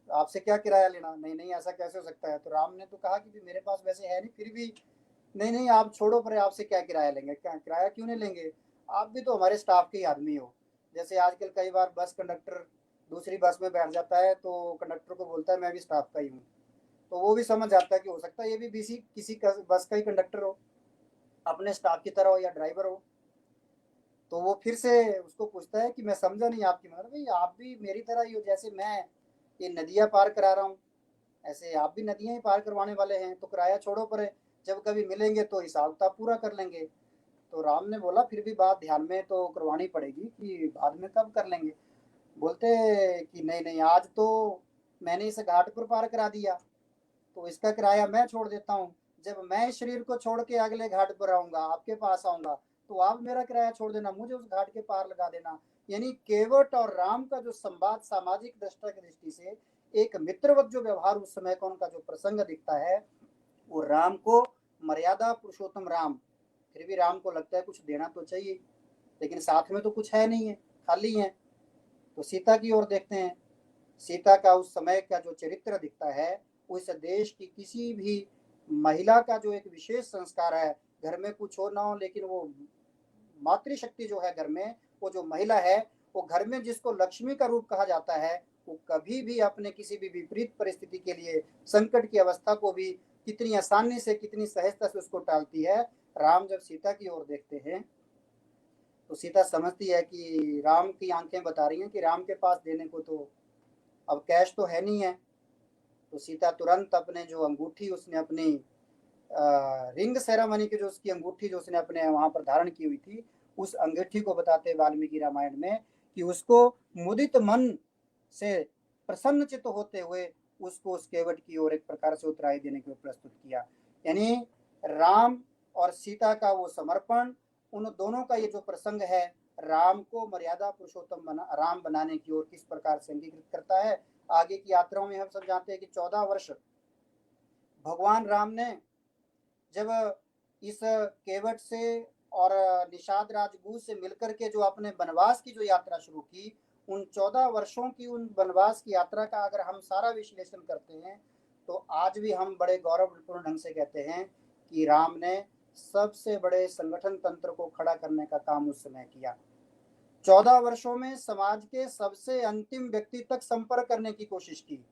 आपसे क्या किराया लेना। नहीं नहीं, ऐसा कैसे हो सकता है। तो राम ने तो कहा कि मेरे पास वैसे है नहीं, फिर भी नहीं नहीं आप छोड़ो परे, आपसे क्या किराया लेंगे, क्या किराया क्यों नहीं लेंगे, आप भी तो हमारे स्टाफ के ही आदमी हो। जैसे आजकल कई बार बस कंडक्टर दूसरी बस में बैठ जाता है तो कंडक्टर को बोलता है मैं भी स्टाफ का ही हूँ, तो वो भी समझ जाता है कि हो सकता है ये भी किसी बस का ही कंडक्टर हो, अपने स्टाफ की तरह हो या ड्राइवर हो। तो वो फिर से उसको पूछता है कि मैं समझा नहीं आपकी, मतलब भाई आप भी मेरी तरह ही हो, जैसे मैं ये नदियाँ पार करा रहा हूँ, ऐसे आप भी नदियां ही पार करवाने वाले हैं, तो किराया छोड़ो, पर जब कभी मिलेंगे तो हिसाब किताब पूरा कर लेंगे। तो राम ने बोला फिर भी बात ध्यान में तो करवानी पड़ेगी, कि बाद में कब कर लेंगे। बोलते कि नहीं नहीं, आज तो मैंने इस घाट पर पार करा दिया, तो इसका किराया मैं छोड़ देता हूँ। जब मैं इस शरीर को छोड़ के अगले घाट पर आऊंगा, आपके पास आऊंगा, तो आप मेरा किराया छोड़ देना, मुझे उस घाट के पार लगा देना। यानी केवट और राम का जो संवाद सामाजिक दृष्टा की दृष्टि से एक मित्रवत जो व्यवहार उस समय का उनका जो प्रसंग दिखता है, वो राम को मर्यादा पुरुषोत्तम राम, फिर भी राम को लगता है कुछ देना तो चाहिए, लेकिन साथ में तो कुछ है नहीं है, खाली है। तो सीता की ओर देखते हैं। सीता का उस समय का जो चरित्र दिखता है, उस देश की किसी भी महिला का जो एक विशेष संस्कार है, घर में कुछ हो ना हो, लेकिन वो मातृशक्ति जो है घर में, वो जो महिला है, वो घर में जिसको लक्ष्मी का रूप कहा जाता है, वो कभी भी अपने किसी भी विपरीत परिस्थिति के लिए, संकट की अवस्था को भी कितनी आसानी से, कितनी सहजता से उसको टालती है। राम जब सीता की ओर देखते हैं तो सीता समझती है कि राम की आंखें बता रही हैं कि राम के पास देने को तो अब कैश तो है नहीं है। तो सीता तुरंत अपने जो अंगूठी उसने अपनी रिंग सेरेमनी की जो उसकी अंगूठी जो उसने अपने वहां पर धारण की हुई थी, उस अंगूठी को बताते वाल्मीकि रामायण में कि उसको मुदित मन से प्रसन्न चित्त होते हुए उसको उस केवट की ओर एक प्रकार से उतराई देने के लिए प्रस्तुत किया। यानी राम और सीता का वो समर्पण, उन दोनों का ये जो प्रसंग है, राम को मर्यादा पुरुषोत्तम राम बनाने की ओर किस प्रकार से अंगीकृत करता है। आगे की यात्राओं में हम सब जानते हैं कि 14 वर्ष भगवान राम ने जब इस केवट से और निषाद राजगुह से मिलकर के जो अपने वनवास की जो यात्रा शुरू की, उन 14 वर्षों की उन वनवास की यात्रा का अगर हम सारा विश्लेषण करते हैं, तो आज भी हम बड़े गौरवपूर्ण ढंग से कहते हैं कि राम ने सबसे बड़े संगठन तंत्र को खड़ा करने का काम उस समय किया। 14 वर्षों में समाज के सबसे अंतिम व्यक्ति तक संपर्क करने की कोशिश की,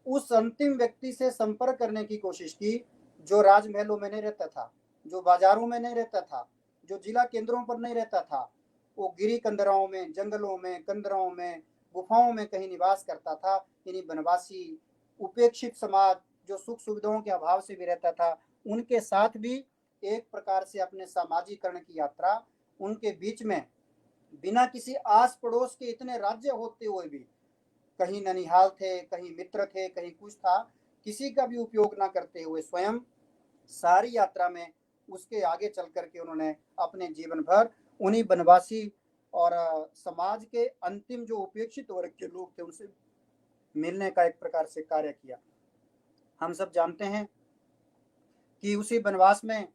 उस अंतिम व्यक्ति से संपर्क करने की कोशिश की जो राजमहलों में नहीं रहता था, जो बाजारों में नहीं रहता था, जो जिला केंद्रों पर नहीं रहता था, वो गिरी कंदराओं में, जंगलों में, कंदराओं में, गुफाओं में कहीं निवास करता था। यानी वनवासी, उपेक्षित समाज जो सुख सुविधाओं के अभाव से भी रहता था, उनके साथ भी एक प्रकार से अपने सामाजिकरण की यात्रा, उनके बीच में बिना किसी आस पड़ोस के इतने राज्य होते हुए भी, कहीं ननिहाल थे, कहीं मित्र थे, कहीं कुछ था, किसी का भी उपयोग ना करते हुए स्वयं सारी यात्रा में उसके आगे चल करके उन्होंने अपने जीवन भर उन्हीं वनवासी और समाज के अंतिम जो उपेक्षित वर्ग के लोग थे उनसे मिलने का एक प्रकार से कार्य किया। हम सब जानते हैं कि उसी वनवास में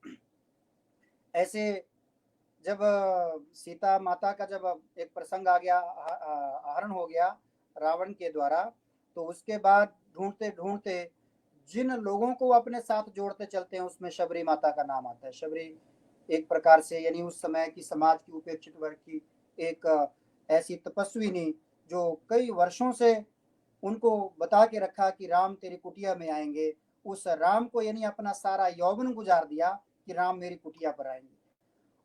ऐसे जब सीता माता का जब एक प्रसंग आ गया, हरण हो गया रावण के द्वारा, तो उसके बाद ढूंढते ढूंढते जिन लोगों को अपने साथ जोड़ते चलते हैं, उसमें शबरी माता का नाम आता है। शबरी एक प्रकार से यानी उस समय की समाज की उपेक्षित वर्ग की एक ऐसी तपस्विनी जो कई वर्षों से उनको बता के रखा कि राम तेरी कुटिया में आएंगे, उस राम को यानी अपना सारा यौवन गुजार दिया कि राम मेरी कुटिया पर आएंगे।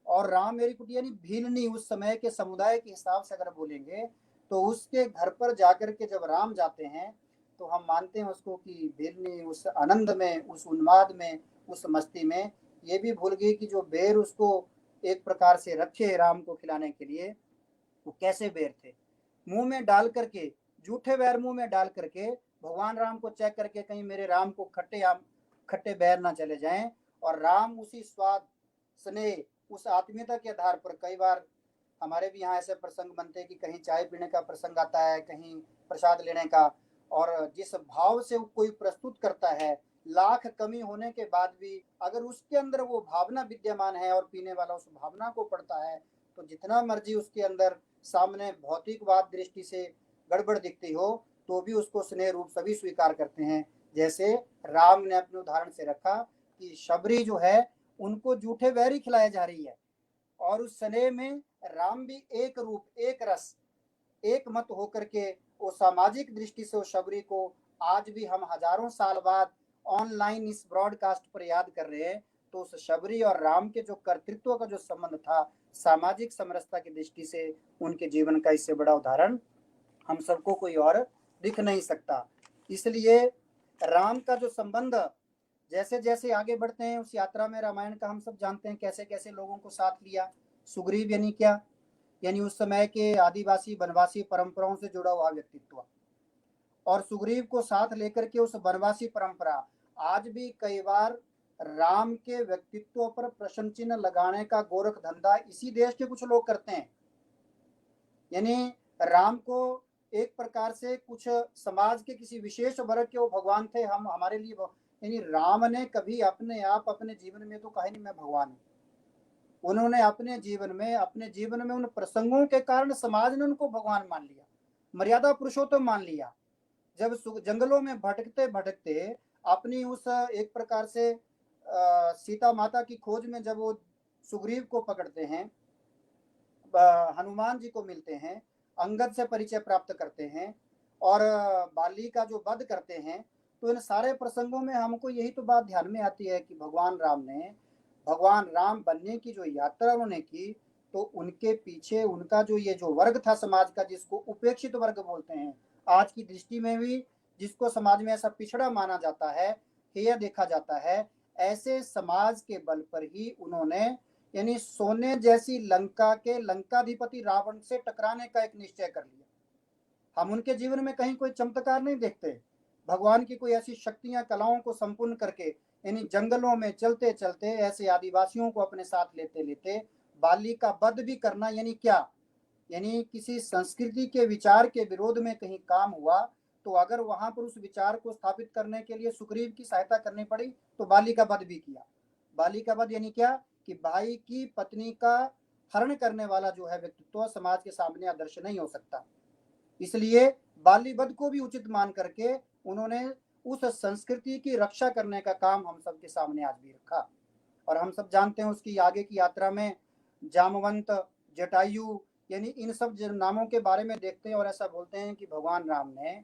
और राम मेरी कुटिया यानी भीलनी, उस समय के समुदाय के हिसाब से अगर बोलेंगे, तो उसके घर पर जाकर के जब राम जाते हैं, तो हम मानते हैं उसको कि भीलनी उस आनंद में, उस उन्माद में, उस मस्ती में ये भी भूल गई कि जो बेर उसको एक प्रकार से रखे राम को खिलाने के लिए, वो कैसे बेर थे, मुंह में डाल करके, जूठे बैर मुंह में डाल करके भगवान राम को चेक करके कहीं मेरे राम को खट्टे बैर ना चले जाएं। और राम उसी स्वाद, स्नेह, उस आत्मीयता के आधार पर कई बार हमारे भी यहाँ ऐसे प्रसंग बनते हैं कि कहीं चाय पीने का प्रसंग आता है, कहीं प्रसाद लेने का, और जिस भाव से कोई प्रस्तुत करता है, लाख कमी होने के बाद भी अगर उसके अंदर वो भावना विद्यमान है और पीने वाला उस भावना को पढ़ता है, तो जितना मर्जी उसके अंदर सामने भौतिकवाद दृष्टि से गड़बड़ दिखती हो, तो भी उसको स्नेह रूप सभी स्वीकार करते हैं। जैसे राम ने अपने उदाहरण से रखा कि शबरी जो है उनको जूठे बैरी खिलाई जा रही है, और उस स्नेह में राम भी एक रूप, एक रस, एक मत होकर के वो सामाजिक दृष्टि से उस शबरी को आज भी हम हजारों साल बाद ऑनलाइन इस ब्रॉडकास्ट पर याद कर रहे हैं। तो उस शबरी और राम के जो कर्तृत्व का जो संबंध था सामाजिक समरसता की दृष्टि से, उनके जीवन का इससे बड़ा उदाहरण हम सबको कोई और दिख नहीं सकता। इसलिए राम का जो संबंध जैसे जैसे आगे बढ़ते हैं उस यात्रा में, रामायण का हम सब जानते हैं कैसे कैसे लोगों को साथ लिया। सुग्रीव यानी क्या, यानी उस समय के आदिवासी वनवासी परंपराओं से जुड़ा हुआ व्यक्तित्व, और सुग्रीव को साथ लेकर के उस वनवासी परंपरा, आज भी कई बार राम के व्यक्तित्व पर प्रश्न चिन्ह लगाने का गोरख धंधा इसी देश के कुछ लोग करते हैं। यानी राम को एक प्रकार से कुछ समाज के किसी विशेष वर्ग के वो भगवान थे, हम हमारे लिए यानी राम ने कभी अपने आप अपने जीवन में तो कहा नहीं मैं भगवान हूँ। उन्होंने अपने जीवन में उन प्रसंगों के कारण समाज ने उनको भगवान मान लिया, मर्यादा पुरुषोत्तम मान लिया। जब जंगलों में भटकते भटकते अपनी उस एक प्रकार से सीता माता की खोज में जब वो सुग्रीव को पकड़ते हैं, हनुमान जी को मिलते हैं, अंगद से परिचय प्राप्त करते हैं और बाली का जो वध करते हैं, तो इन सारे प्रसंगों में हमको यही तो बात ध्यान में आती है कि भगवान राम बनने की जो यात्रा उन्होंने की, तो उनके पीछे उनका जो ये जो वर्ग था समाज का, जिसको उपेक्षित वर्ग बोलते हैं आज की दृष्टि में भी, जिसको समाज में ऐसा पिछड़ा माना जाता है, हेय देखा जाता है, ऐसे समाज के बल पर ही उन्होंने यानी सोने जैसी लंका के लंकाधिपति रावण से टकराने का एक निश्चय कर लिया। हम उनके जीवन में कहीं कोई चमत्कार नहीं देखते, भगवान की कोई ऐसी शक्तियां कलाओं को संपूर्ण करके यानी जंगलों में चलते चलते ऐसे आदिवासियों को अपने साथ लेते लेते बाली का वध भी करना, यानी क्या, यानी किसी संस्कृति के विचार के विरोध में कहीं काम हुआ, तो अगर वहां पर उस विचार को स्थापित करने के लिए सुग्रीव की सहायता करनी पड़ी तो बाली का वध भी किया। बाली का वध यानी क्या कि भाई की पत्नी का हरण करने वाला जो है व्यक्तित्व समाज के सामने आदर्श नहीं हो सकता, इसलिए बाली वध को भी उचित मान करके उन्होंने उस संस्कृति की रक्षा करने का काम हम सबके सामने आज भी रखा। और हम सब जानते हैं उसकी आगे की यात्रा में जामवंत, जटायु, यानी इन सब नामों के बारे में देखते हैं और ऐसा बोलते हैं कि भगवान राम ने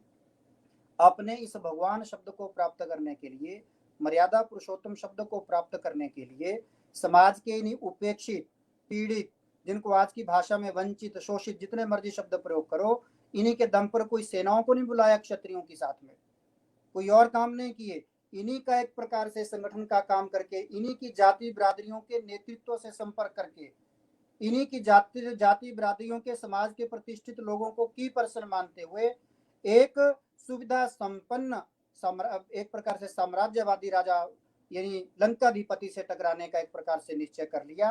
अपने इस भगवान शब्द को प्राप्त करने के लिए, मर्यादा पुरुषोत्तम शब्द को प्राप्त करने के लिए समाज के इन्हीं उपेक्षित, पीड़ित, जिनको आज की भाषा में वंचित, शोषित, जितने मर्जी शब्द प्रयोग करो, इन्हीं के दम पर कोई सेनाओं को नहीं बुलाया क्षत्रियों के साथ में, कोई और काम नहीं किए, इन्हीं का एक प्रकार से संगठन का काम करके, इन्हीं की जाति बिरादरियों के नेतृत्व से संपर्क करके, इन्हीं की जाति बिरादरियों के समाज के प्रतिष्ठित लोगों को की पर्सन मानते हुए एक सुविधा संपन्न एक प्रकार से साम्राज्यवादी राजा यानी लंकाधिपति से टकराने का एक प्रकार से निश्चय कर लिया।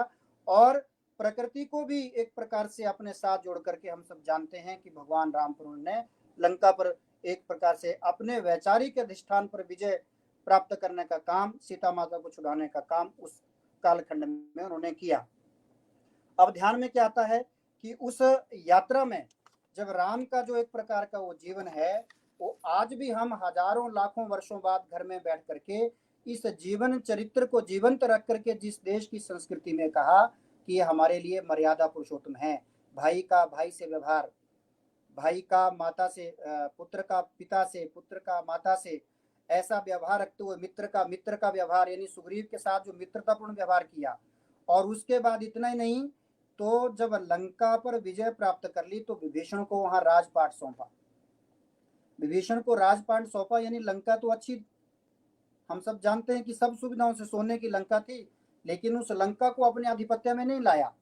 और प्रकृति को भी एक प्रकार से अपने साथ जोड़ करके हम सब जानते हैं कि भगवान राम पर उन्होंने लंका पर एक प्रकार से अपने वैचारिक अधिष्ठान पर विजय प्राप्त करने का काम, सीता माता को छुड़ाने का काम उस कालखंड में उन्होंने किया। अब ध्यान में क्या आता है कि उस यात्रा में जब राम का जो एक प्रकार का वो जीवन है, वो आज भी हम हजारों लाखों वर्षों बाद घर में बैठ करके इस जीवन चरित्र को जीवंत रख करके जिस देश की संस्कृति में कहा कि ये हमारे लिए मर्यादा पुरुषोत्तम है, भाई का भाई से व्यवहार, भाई का माता से, पुत्र का पिता से, पुत्र का माता से, ऐसा व्यवहार रखते हुए मित्र का व्यवहार, यानी सुग्रीव के साथ जो मित्रतापूर्ण व्यवहार किया। और उसके बाद इतना ही नहीं, तो जब लंका पर विजय प्राप्त कर ली तो विभीषण को वहां राजपाट सौंपा, विभीषण को राजपाट सौंपा, यानी लंका तो अच्छी, हम सब जानते हैं कि सब सुविधाओं से सोने की लंका थी, लेकिन उस लंका को अपने आधिपत्य में नहीं लाया।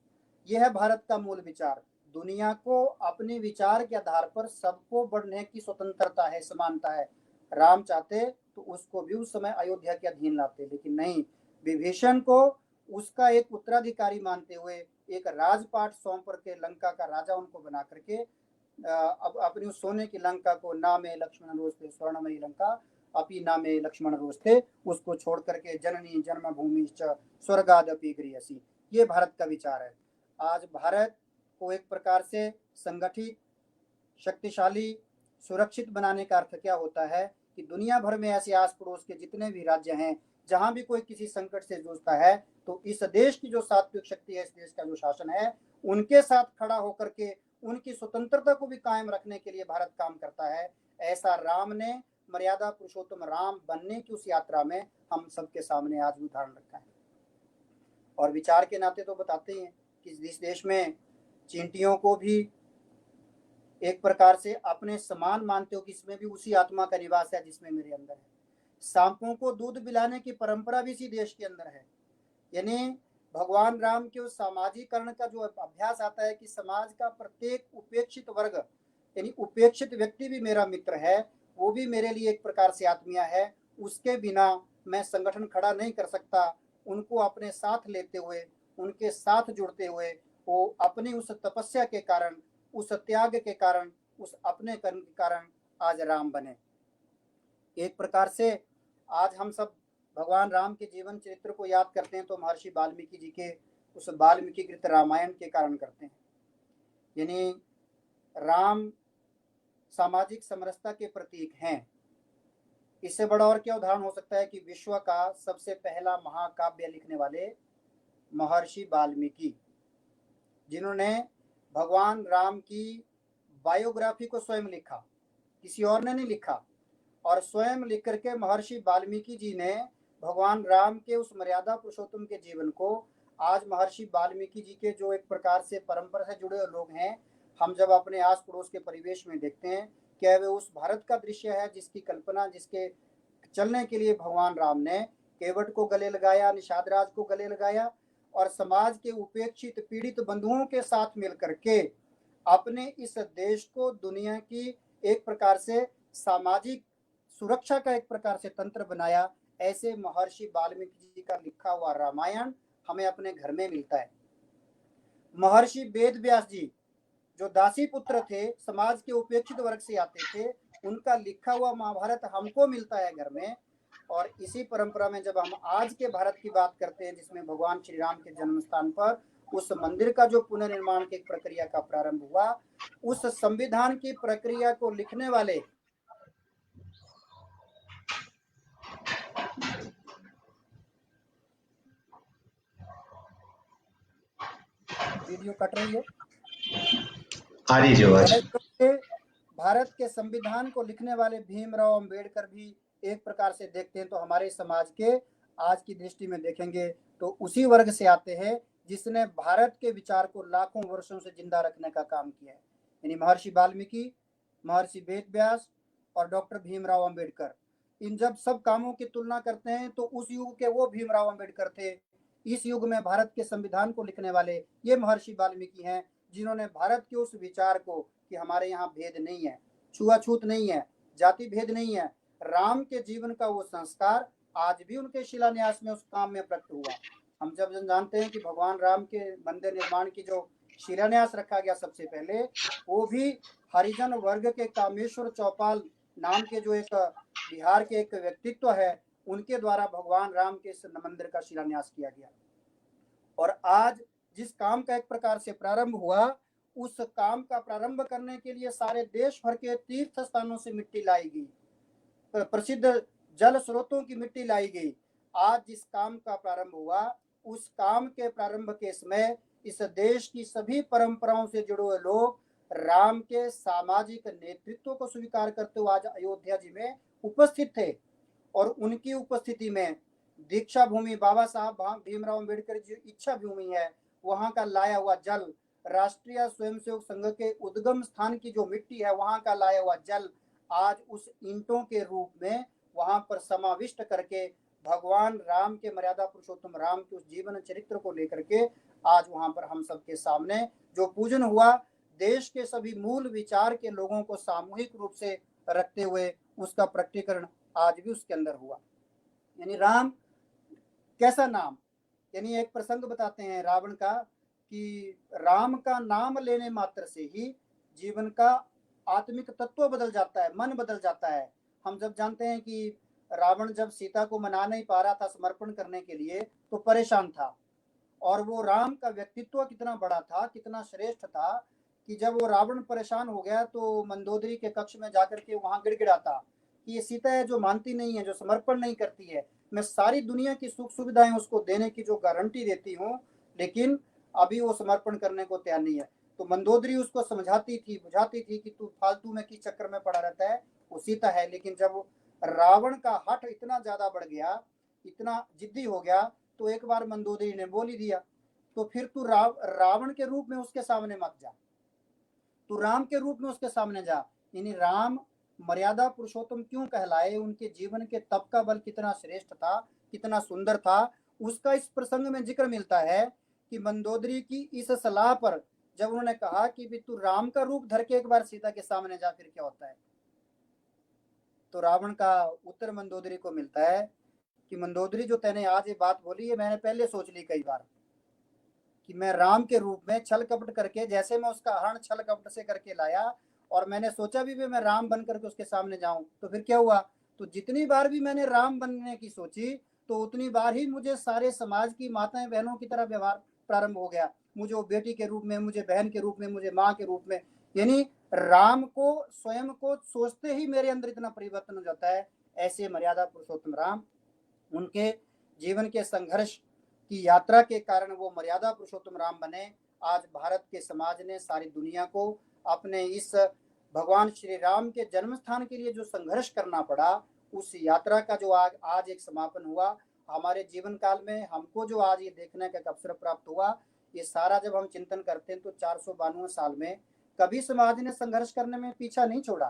यह है भारत का मूल विचार, दुनिया को अपने विचार के आधार पर सबको बढ़ने की स्वतंत्रता है, समानता है। राम चाहते तो उसको भी उस समय अयोध्या के अधीन लाते, लेकिन नहीं, विभीषण को उसका एक उत्तराधिकारी मानते हुए एक राजपाट सौंप करके लंका का राजा उनको बना करके अब अपनी उस सोने की लंका को नामे लक्ष्मण रोस्ते स्वर्णमयी लंका अपी नामे लक्ष्मण रोस्ते, उसको छोड़ करके जननी जन्मभूमि स्वर्गादपि गृहसी, ये भारत का विचार है। आज भारत को एक प्रकार से संगठित, शक्तिशाली, सुरक्षित बनाने का अर्थ क्या होता है कि दुनिया भर में ऐसे आस पड़ोस के जितने भी राज्य हैं, जहां भी कोई किसी संकट से जूझता है, तो इस देश की जो सात्विक शक्ति है, इस देश का जो शासन है, उनके साथ खड़ा होकर के उनकी स्वतंत्रता को भी कायम रखने के लिए भारत काम करता है। ऐसा राम ने मर्यादा पुरुषोत्तम राम बनने की उस यात्रा में हम सबके सामने आज भी उदाहरण रखा है। और विचार के नाते तो बताते हैं कि इस देश में चींटियों को भी एक प्रकार से अपने समान मानते हो कि इसमें भी उसी आत्मा का निवास है जिसमें मेरे अंदर है। सांपों को दूध पिलाने की परंपरा भी इसी देश के अंदर है। यानी भगवान राम के उस सामाजिकरण का जो अभ्यास आता है कि समाज का प्रत्येक उपेक्षित वर्ग यानी उपेक्षित व्यक्ति भी मेरा मित्र है, वो भी मेरे लिए एक प्रकार से आत्मीय है, उसके बिना मैं संगठन खड़ा नहीं कर सकता। उनको अपने साथ लेते हुए, उनके साथ जुड़ते हुए, वो अपनी उस तपस्या के कारण, उस त्याग के कारण, उस अपने कर्म के कारण आज राम बने। एक प्रकार से आज हम सब भगवान राम के जीवन चरित्र को याद करते हैं तो महर्षि वाल्मीकि जी के उस वाल्मीकि कृत रामायण के कारण करते हैं। यानी राम सामाजिक समरसता के प्रतीक हैं। इससे बड़ा और क्या उदाहरण हो सकता है कि विश्व का सबसे पहला महाकाव्य लिखने वाले महर्षि वाल्मीकि, जिन्होंने भगवान राम की बायोग्राफी को स्वयं लिखा, किसी और ने नहीं लिखा, और स्वयं लिख करके महर्षि वाल्मीकि जी ने भगवान राम के उस मर्यादा पुरुषोत्तम के जीवन को आज महर्षि वाल्मीकि जी के जो एक प्रकार से परंपरा से जुड़े लोग हैं, हम जब अपने आस पड़ोस के परिवेश में देखते हैं, क्या वे उस भारत का दृश्य है जिसकी कल्पना, जिसके चलने के लिए भगवान राम ने केवट को गले लगाया, निषाद राज को गले लगाया और समाज के उपेक्षित पीड़ित बंधुओं के साथ मिलकर के अपने इस देश को दुनिया की एक प्रकार से सामाजिक सुरक्षा का एक प्रकार से तंत्र बनाया। ऐसे महर्षि वाल्मीकि जी का लिखा हुआ रामायण हमें अपने घर में मिलता है। महर्षि वेद व्यास जी जो दासी पुत्र थे, समाज के उपेक्षित वर्ग से आते थे, उनका लिखा हुआ महाभारत हमको मिलता है घर में। और इसी परंपरा में जब हम आज के भारत की बात करते हैं, जिसमें भगवान श्री राम के जन्म स्थान पर उस मंदिर का जो पुनर्निर्माण की प्रक्रिया का प्रारंभ हुआ, उस संविधान की प्रक्रिया को लिखने वाले, वीडियो कट रही है, आ रही आवाज। भारत के संविधान को लिखने वाले भीमराव अंबेडकर भी एक प्रकार से देखते हैं तो हमारे समाज के आज की दृष्टि में देखेंगे तो उसी वर्ग से आते हैं जिसने भारत के विचार को लाखों वर्षों से जिंदा रखने का काम किया है। यानी महर्षि वाल्मीकि, महर्षि वेद व्यास और डॉक्टर भीमराव अंबेडकर, इन जब सब कामों की तुलना करते हैं तो उस युग के वो भीमराव अंबेडकर थे, इस युग में भारत के संविधान को लिखने वाले ये महर्षि वाल्मीकि हैं, जिन्होंने भारत के उस विचार को कि हमारे यहाँ भेद नहीं है, छुआछूत नहीं है, जाति भेद नहीं है, राम के जीवन का वो संस्कार आज भी उनके शिलान्यास में उस काम में प्रकट हुआ। हम जब जानते हैं कि भगवान राम के मंदिर निर्माण की जो शिलान्यास रखा गया सबसे पहले, वो भी हरिजन वर्ग के कामेश्वर चौपाल नाम के जो एक बिहार के एक व्यक्तित्व है, उनके द्वारा भगवान राम के इस मंदिर का शिलान्यास किया गया। और आज जिस काम का एक प्रकार से प्रारंभ हुआ, उस काम का प्रारंभ करने के लिए सारे देश भर के तीर्थ स्थानों से मिट्टी लाई गई, प्रसिद्ध जल स्रोतों की मिट्टी लाई गई। आज जिस काम का प्रारंभ हुआ, उस काम के प्रारंभ के समय इस देश की सभी परंपराओं से जुड़े हुए लोग राम के सामाजिक नेतृत्व को स्वीकार करते हुए आज अयोध्या जी में उपस्थित थे। और उनकी उपस्थिति में दीक्षा भूमि बाबा साहब भीमराव अंबेडकर जी इच्छा भूमि है, वहां का लाया हुआ जल, राष्ट्रीय स्वयंसेवक संघ के उद्गम स्थान की जो मिट्टी है, वहां का लाया हुआ जल आज उस ईंटों के रूप में वहां पर समाविष्ट करके भगवान राम के मर्यादा पुरुषोत्तम राम के उस जीवन चरित्र को लेकर के आज वहां पर हम सबके सामने जो पूजन हुआ, देश के सभी मूल विचार के लोगों को सामूहिक रूप से रखते हुए उसका प्रकटीकरण आज भी उसके अंदर हुआ। यानी राम कैसा नाम, यानी एक प्रसंग बताते हैं रावण का कि राम का नाम लेने मात्र से ही जीवन का आत्मिक तत्व बदल जाता है, मन बदल जाता है। हम जब जानते हैं कि रावण जब सीता को मना नहीं पा रहा था समर्पण करने के लिए तो परेशान था, और वो राम का व्यक्तित्व कितना बड़ा था, कितना श्रेष्ठ था कि जब वो रावण परेशान हो गया तो मंदोदरी के कक्ष में जाकर के वहां गिड़गिड़ाता कि ये सीता है जो मानती नहीं है, जो समर्पण नहीं करती है, मैं सारी दुनिया की सुख सुविधाएं उसको देने की जो गारंटी देती हूँ, लेकिन अभी वो समर्पण करने को तैयार नहीं है। तो मंदोदरी उसको समझाती थी, बुझाती थी कि तू फालतू में किस चक्कर में पड़ा रहता है, वो सीता है। लेकिन जब रावण का हठ इतना ज्यादा बढ़ गया, इतना जिद्दी हो गया, तो एक बार मंदोदरी ने बोल ही दिया, तो फिर तू रावण के रूप में उसके सामने मत जा, तू राम के रूप में उसके सामने जा। यानी राम मर्यादा पुरुषोत्तम क्यों कहलाए, उनके जीवन के तप का बल कितना श्रेष्ठ था, कितना सुंदर था, उसका इस प्रसंग में जिक्र मिलता है कि मंदोदरी की इस सलाह पर जब उन्होंने कहा कि भी तू राम का रूप धर के एक बार सीता के सामने जा, फिर क्या होता है, तो रावण का उत्तर मंदोदरी को मिलता है कि मंदोदरी जो तैने आज ये बात बोली है मैंने पहले सोच ली कई बार कि मैं राम के रूप में छल कपट करके, जैसे मैं उसका हरण छल कपट से करके लाया और मैंने सोचा भी मैं राम बन करके उसके सामने जाऊं, तो फिर क्या हुआ, तो जितनी बार भी मैंने राम बनने की सोची तो उतनी बार ही मुझे सारे समाज की माताएं बहनों की तरह व्यवहार प्रारंभ हो गया, मुझे वो बेटी के रूप में, मुझे बहन के रूप में, मुझे माँ के रूप में, यानी राम को स्वयं को सोचते ही मेरे अंदर इतना परिवर्तन हो जाता है। ऐसे मर्यादा पुरुषोत्तम राम, उनके जीवन के संघर्ष की यात्रा के कारण वो मर्यादा पुरुषोत्तम राम बने। आज भारत के समाज ने सारी दुनिया को अपने इस भगवान श्री राम के जन्म स्थान के लिए जो संघर्ष करना पड़ा, उस यात्रा का जो आज एक समापन हुआ, हमारे जीवन काल में हमको जो आज ये देखने का अवसर प्राप्त हुआ, ये सारा जब हम चिंतन करते हैं तो 492 साल में कभी समाज ने संघर्ष करने में पीछा नहीं छोड़ा,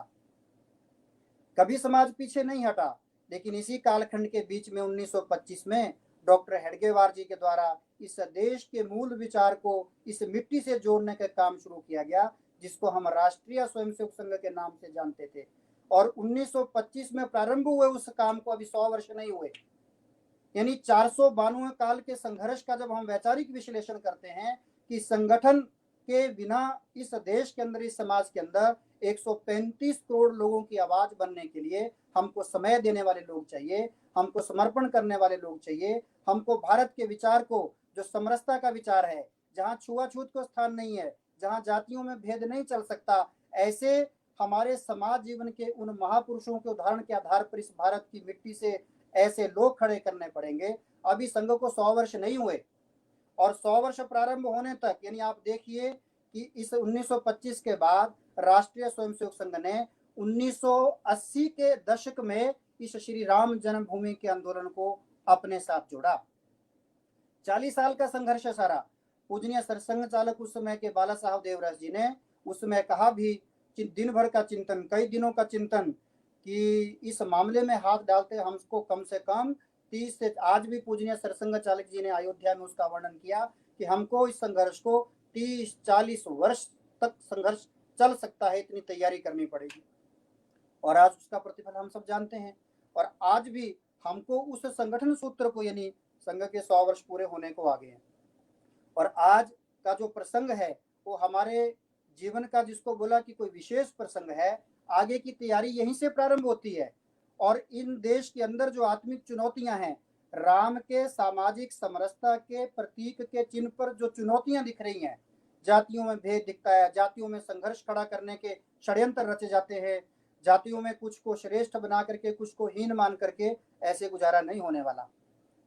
कभी समाज पीछे नहीं हटा। लेकिन इसी कालखंड के बीच में 1925 में डॉक्टर हेडगेवार जी के द्वारा इस देश के मूल विचार को इस मिट्टी से जोड़ने का काम शुरू किया गया, जिसको हम राष्ट्रीय स्वयंसेवक संघ के नाम से जानते थे। और 1925 में प्रारंभ हुए उस काम को अभी 100 वर्ष नहीं हुए, यानी 492 काल के संघर्ष का जब हम वैचारिक विश्लेषण करते हैं कि संगठन के बिना इस देश के अंदर, इस समाज के अंदर 135 करोड़ लोगों की आवाज बनने के लिए हमको समय देने वाले लोग चाहिए, हमको समर्पण करने वाले लोग चाहिए, हमको भारत के विचार को, जो समरसता का विचार है, जहां छुआछूत को स्थान नहीं है, जहां जातियों में भेद नहीं चल सकता, ऐसे हमारे समाज जीवन के उन महापुरुषों के उदाहरण के आधार पर इस भारत की मिट्टी से ऐसे लोग खड़े करने पड़ेंगे। अभी संघ को 100 वर्ष नहीं हुए और 100 वर्ष प्रारंभ होने तक, यानी आप देखिए कि इस 1925 के बाद राष्ट्रीय स्वयंसेवक संघ ने 1980 के दशक में इस श्री राम जन्मभूमि के आंदोलन को अपने साथ जोड़ा। 40 साल का संघर्ष सारा। पूजनीय सरसंघ चालक उस समय के बाला साहब देवराज जी ने उस समय कहा भी, दिन भर का चिंतन, कई दिनों का चिंतन, कि इस मामले में हाथ डालते हमको कम से कम 30 से, आज भी पूजनीय सरसंघ चालक जी ने अयोध्या में उसका वर्णन किया कि हमको इस संघर्ष को 30-40 वर्ष तक संघर्ष चल सकता है, इतनी तैयारी करनी पड़ेगी। और आज उसका प्रतिफल हम सब जानते हैं। और आज भी हमको उस संगठन सूत्र को, यानी संघ के 100 वर्ष पूरे होने को आ गए हैं, और आज का जो प्रसंग है वो हमारे जीवन का, जिसको बोला कि कोई विशेष प्रसंग है, आगे की तैयारी यहीं से प्रारंभ होती है। और इन देश के अंदर जो आत्मिक चुनौतियां हैं, राम के सामाजिक समरसता के प्रतीक के चिन्ह पर जो चुनौतियां दिख रही हैं, जातियों में भेद दिखता है, जातियों में संघर्ष खड़ा करने के षड्यंत्र रचे जाते हैं, जातियों में कुछ को श्रेष्ठ बना करके कुछ को हीन मान करके, ऐसे गुजारा नहीं होने वाला।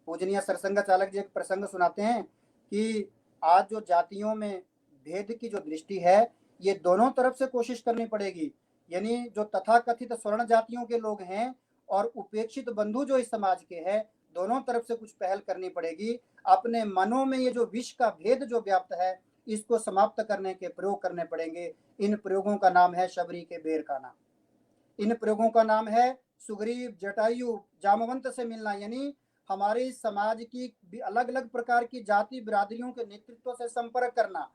पूजनीय सरसंघ चालक जी एक प्रसंग सुनाते हैं कि आज जो जातियों में भेद की जो दृष्टि है, ये दोनों तरफ से कोशिश करनी पड़ेगी, यानी जो तथाकथित स्वर्ण जातियों के लोग हैं और उपेक्षित बंधु जो इस समाज के हैं, दोनों तरफ से कुछ पहल करनी पड़ेगी। अपने मनों में ये जो विष का भेद जो व्याप्त है, इसको समाप्त करने के प्रयोग करने पड़ेंगे। इन प्रयोगों का नाम है शबरी के बेर खाना, इन प्रयोगों का नाम है सुग्रीव जटायु जामवंत से मिलना, यानी हमारे समाज की अलग अलग प्रकार की जाति बिरादरियों के नेतृत्व से संपर्क करना,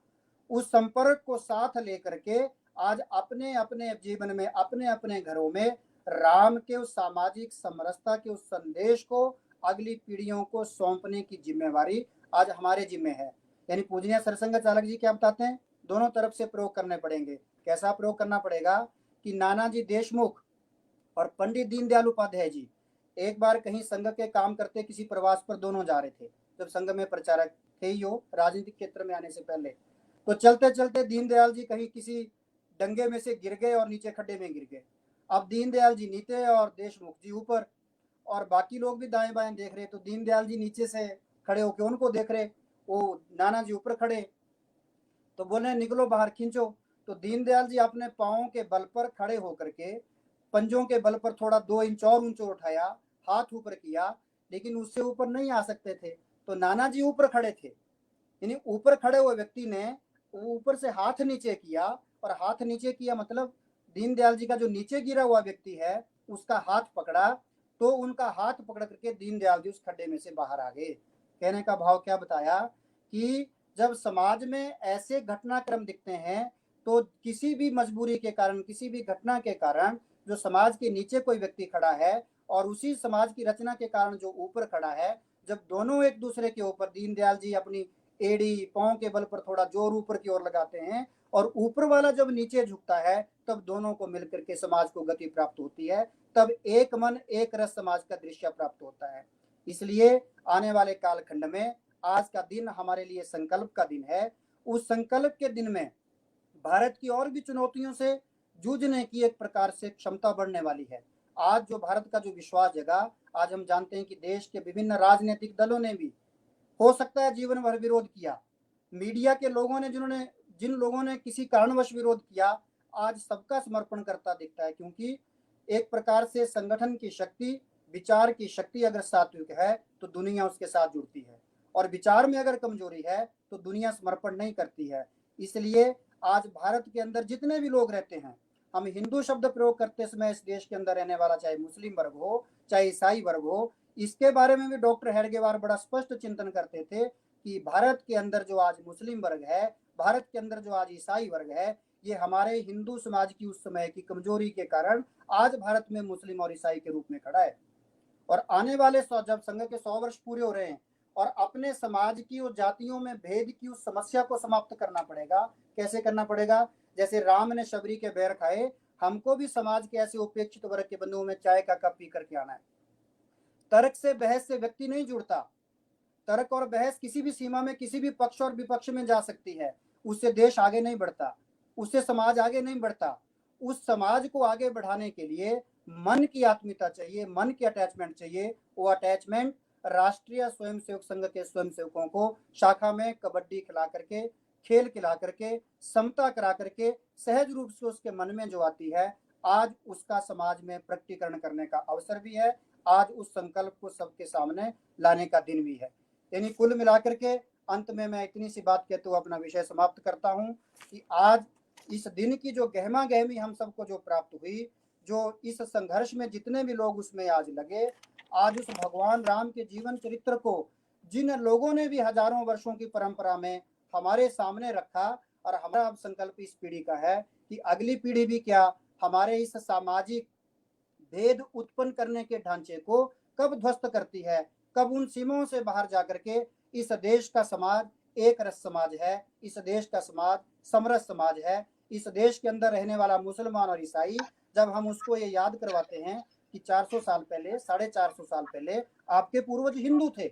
उस संपर्क को साथ लेकर के आज अपने अपने जीवन में, अपने अपने घरों में राम के उस सामाजिक समरसता के उस संदेश को अगली पीढ़ियों को सौंपने की जिम्मेवारी आज हमारे जिम्मे है। यानी पूजनीय सरसंघ चालक जी क्या बताते हैं, दोनों तरफ से प्रयोग करने पड़ेंगे। कैसा प्रयोग करना पड़ेगा कि नानाजी देशमुख और पंडित दीनदयाल उपाध्याय जी एक बार कहीं संघ के काम करते किसी प्रवास पर दोनों जा रहे थे, जब संघ में प्रचारक थे ही हो, राजनीतिक क्षेत्र में आने से पहले। तो चलते चलते दीनदयाल जी कहीं किसी डंगे में से गिर गए और नीचे खड्डे में गिर गए। अब दीनदयाल जी नीचे और देशमुख जी ऊपर, और बाकी लोग भी दाएं बाएं देख रहे। तो दीनदयाल जी नीचे से खड़े होकर उनको देख रहे, वो नाना जी ऊपर खड़े, तो बोले निकलो बाहर खींचो। तो दीनदयाल जी अपने पाँव के बल पर खड़े होकर के पंजों के बल पर थोड़ा 2 इंच और ऊंचा उठाया, हाथ ऊपर किया, लेकिन उससे ऊपर नहीं आ सकते थे। तो नाना जी ऊपर खड़े थे, यानी ऊपर खड़े हुए व्यक्ति ने ऊपर से हाथ नीचे किया, और हाथ नीचे किया मतलब दीनदयाल जी का जो नीचे गिरा हुआ व्यक्ति है उसका हाथ पकड़ा, तो उनका हाथ पकड़ करके दीनदयाल जी उस खड्डे में से बाहर आ गए। कहने का भाव क्या बताया कि जब समाज में ऐसे घटनाक्रम दिखते हैं तो किसी भी मजबूरी के कारण, किसी भी घटना के कारण जो समाज के नीचे कोई व्यक्ति खड़ा है और उसी समाज की रचना के कारण जो ऊपर खड़ा है, जब दोनों एक दूसरे के ऊपर, दीनदयाल जी अपनी एड़ी पांव के बल पर थोड़ा जोर ऊपर की ओर लगाते हैं और ऊपर वाला जब नीचे झुकता है, तब दोनों को मिलकर के समाज को गति प्राप्त होती है, तब एक मन एक रस समाज का दृश्य प्राप्त होता है। इसलिए आने वाले कालखंड में आज का दिन हमारे लिए संकल्प का दिन है। उस संकल्प के दिन में भारत की और भी चुनौतियों से जूझने की एक प्रकार से क्षमता बढ़ने वाली है। आज जो भारत का जो विश्वास जगा, आज हम जानते हैं कि देश के विभिन्न राजनीतिक दलों ने भी हो सकता है जीवन भर विरोध किया, मीडिया के लोगों ने जिन लोगों ने किसी कारणवश विरोध किया, आज सबका समर्पण करता दिखता है, क्योंकि एक प्रकार से संगठन की शक्ति, विचार की शक्ति अगर सात्विक है तो दुनिया उसके साथ जुड़ती है, और विचार में अगर कमजोरी है तो दुनिया समर्पण नहीं करती है। इसलिए आज भारत के अंदर जितने भी लोग रहते हैं, हम हिंदू शब्द प्रयोग करते समय इस देश के अंदर रहने वाला चाहे मुस्लिम वर्ग हो चाहे ईसाई वर्ग हो, इसके बारे में भी डॉक्टर हेडगेवार बड़ा स्पष्ट चिंतन करते थे कि भारत के अंदर जो आज मुस्लिम वर्ग है, भारत के अंदर जो आज ईसाई वर्ग है, ये हमारे हिंदू समाज की उस समय की कमजोरी के कारण आज भारत में मुस्लिम और ईसाई के रूप में खड़ा है। और आने वाले जब संघ के 100 वर्ष पूरे हो रहे हैं और अपने समाज की और जातियों में भेद की उस समस्या को समाप्त करना पड़ेगा। कैसे करना पड़ेगा? जैसे राम ने शबरी के बैर खाए, हमको भी समाज के ऐसे उपेक्षित वर्ग के बंधुओं में चाय का कप पी करके आना है। तर्क से बहस से व्यक्ति नहीं जुड़ता, तर्क और बहस किसी भी सीमा में किसी भी पक्ष और विपक्ष में जा सकती है, उससे देश आगे नहीं बढ़ता, उससे समाज आगे नहीं बढ़ता। उस समाज को आगे बढ़ाने के लिए मन की आत्मीयता चाहिए, मन की अटैचमेंट चाहिए। वो अटैचमेंट राष्ट्रीय स्वयंसेवक संघ के स्वयंसेवकों को शाखा में कबड्डी खिला करके, खेल खिला करके, समता करा करके, सहज रूप से उसके मन में जो आती है, आज उसका समाज में प्रकटीकरण करने का अवसर भी है। आज उस संकल्प को सबके सामने लाने का दिन भी है। यानी कुल मिलाकर के अंत में मैं इतनी सी बात कहते हुए अपना विषय समाप्त करता हूं कि आज इस दिन की जो गहमा गहमी हम सबको जो प्राप्त हुई, जो इस संघर्ष में जितने भी लोग उसमें आज लगे, आज उस भगवान राम के जीवन चरित्र को जिन लोगों ने भी हजारों वर्षों की परंपरा में हमारे सामने रखा, और हमारा अब संकल्प इस पीढ़ी का है कि अगली पीढ़ी भी क्या हमारे इस सामाजिक भेद उत्पन्न करने के ढांचे को कब ध्वस्त करती है, कब उन सीमाओं से बाहर जाकर के इस देश का समाज एक रस समाज है, इस देश का समाज समरस समाज है। इस देश के अंदर रहने वाला मुसलमान और ईसाई, जब हम उसको ये याद करवाते हैं कि 400 साल पहले, 450 साल पहले आपके पूर्वज हिंदू थे,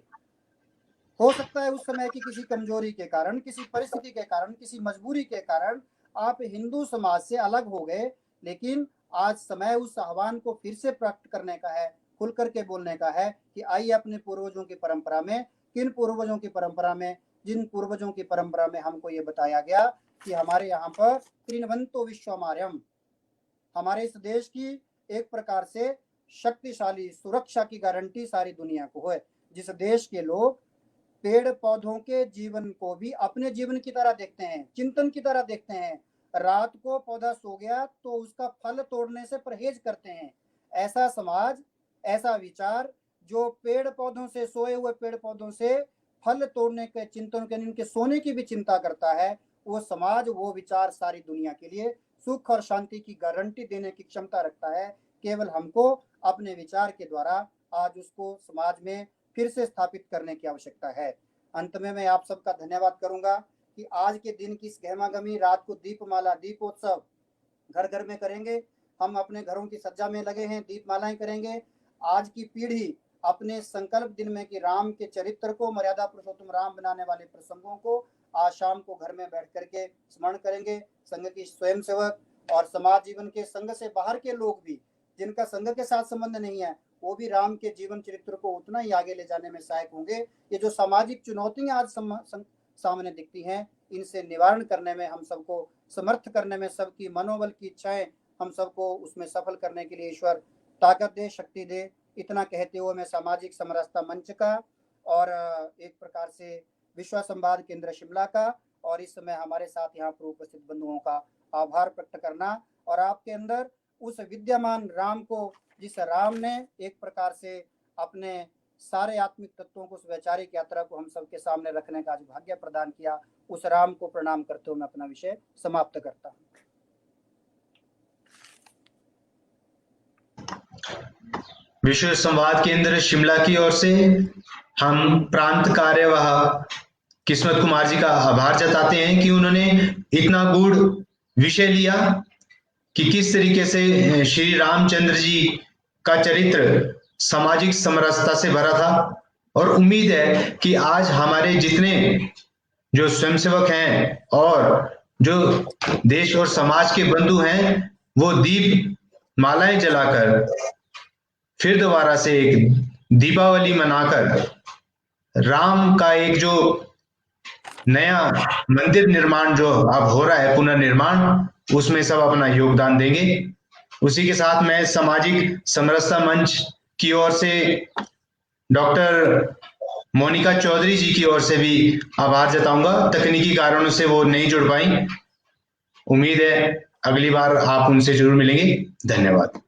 हो सकता है उस समय की किसी कमजोरी के कारण, किसी परिस्थिति के कारण, किसी मजबूरी के कारण आप हिंदू समाज से अलग हो गए, लेकिन आज समय उस आह्वान को फिर से प्रकट करने का है, खुल करके बोलने का है कि आइए अपने पूर्वजों की परंपरा में, किन पूर्वजों की परंपरा में, जिन पूर्वजों की परंपरा में हमको ये बताया गया कि हमारे यहाँ पर त्रिनवंतो विश्वमार्यम, हमारे इस देश की एक प्रकार से शक्तिशाली सुरक्षा की गारंटी सारी दुनिया को है। जिस देश के लोग पेड़ पौधों के जीवन को भी अपने जीवन की तरह देखते हैं, चिंतन की तरह देखते हैं, रात को पौधा सो गया तो उसका फल तोड़ने से परहेज करते हैं, ऐसा समाज, ऐसा विचार जो पेड़ पौधों से, सोए हुए पेड़ पौधों से फल तोड़ने के चिंतन के, इनके सोने की भी चिंता करता है, वो समाज, वो विचार सारी दुनिया के लिए सुख और शांति की गारंटी देने की क्षमता रखता है। केवल हमको अपने विचार के द्वारा आज उसको समाज में फिर से स्थापित करने की आवश्यकता है। अंत में मैं आप सबका धन्यवाद करूंगा कि आज के दिन की इस गहमागमी रात को दीपमाला, दीपोत्सव घर घर में करेंगे। हम अपने घरों की सज्जा में लगे हैं, दीपमालाएं करेंगे। आज की पीढ़ी अपने संकल्प दिन में कि राम के चरित्र को, मर्यादा पुरुषोत्तम राम बनाने वाले प्रसंगों को आज शाम को घर में बैठ करके स्मरण करेंगे। संघ की स्वयंसेवक और समाज जीवन के संघ से बाहर के लोग भी, जिनका संघ के साथ संबंध नहीं है, वो भी राम के जीवन चरित्र को उतना ही आगे ले जाने में सहायक होंगे। ये जो सामाजिक चुनौतियां आज सामने दिखती हैं, इनसे निवारण करने में, हम सबको समर्थ करने में, सबकी मनोबल की इच्छाएं हम सबको उसमें सफल करने के लिए ईश्वर ताकत दे, शक्ति दे। इतना कहते हुए मैं सामाजिक समरसता मंच का और एक प्रकार से विश्व संवाद केंद्र शिमला का और इस समय हमारे साथ यहाँ पर उपस्थित बंधुओं का आभार प्रकट करना और आपके अंदर उस विद्यमान राम को, जिस राम ने एक प्रकार से अपने सारे आत्मिक तत्वों को, उस वैचारिक यात्रा को हम सबके सामने रखने का आज भाग्य प्रदान किया, उस राम को प्रणाम करते हुए मैं अपना विषय समाप्त करता हूँ। विश्व संवाद केंद्र शिमला की ओर से हम प्रांत कार्यवाह किस्मत कुमार जी का आभार जताते हैं कि उन्होंने इतना गूढ़ विषय लिया कि किस तरीके से श्री रामचंद्र जी का चरित्र सामाजिक समरसता से भरा था। और उम्मीद है कि आज हमारे जितने जो स्वयंसेवक हैं और जो देश और समाज के बंधु हैं, वो दीप मालाएं जलाकर फिर दोबारा से एक दीपावली मनाकर राम का एक जो नया मंदिर निर्माण जो अब हो रहा है, पुनर्निर्माण, उसमें सब अपना योगदान देंगे। उसी के साथ मैं सामाजिक समरसता मंच की ओर से डॉक्टर मोनिका चौधरी जी की ओर से भी आभार जताऊंगा। तकनीकी कारणों से वो नहीं जुड़ पाई। उम्मीद है अगली बार आप उनसे जरूर मिलेंगे। धन्यवाद।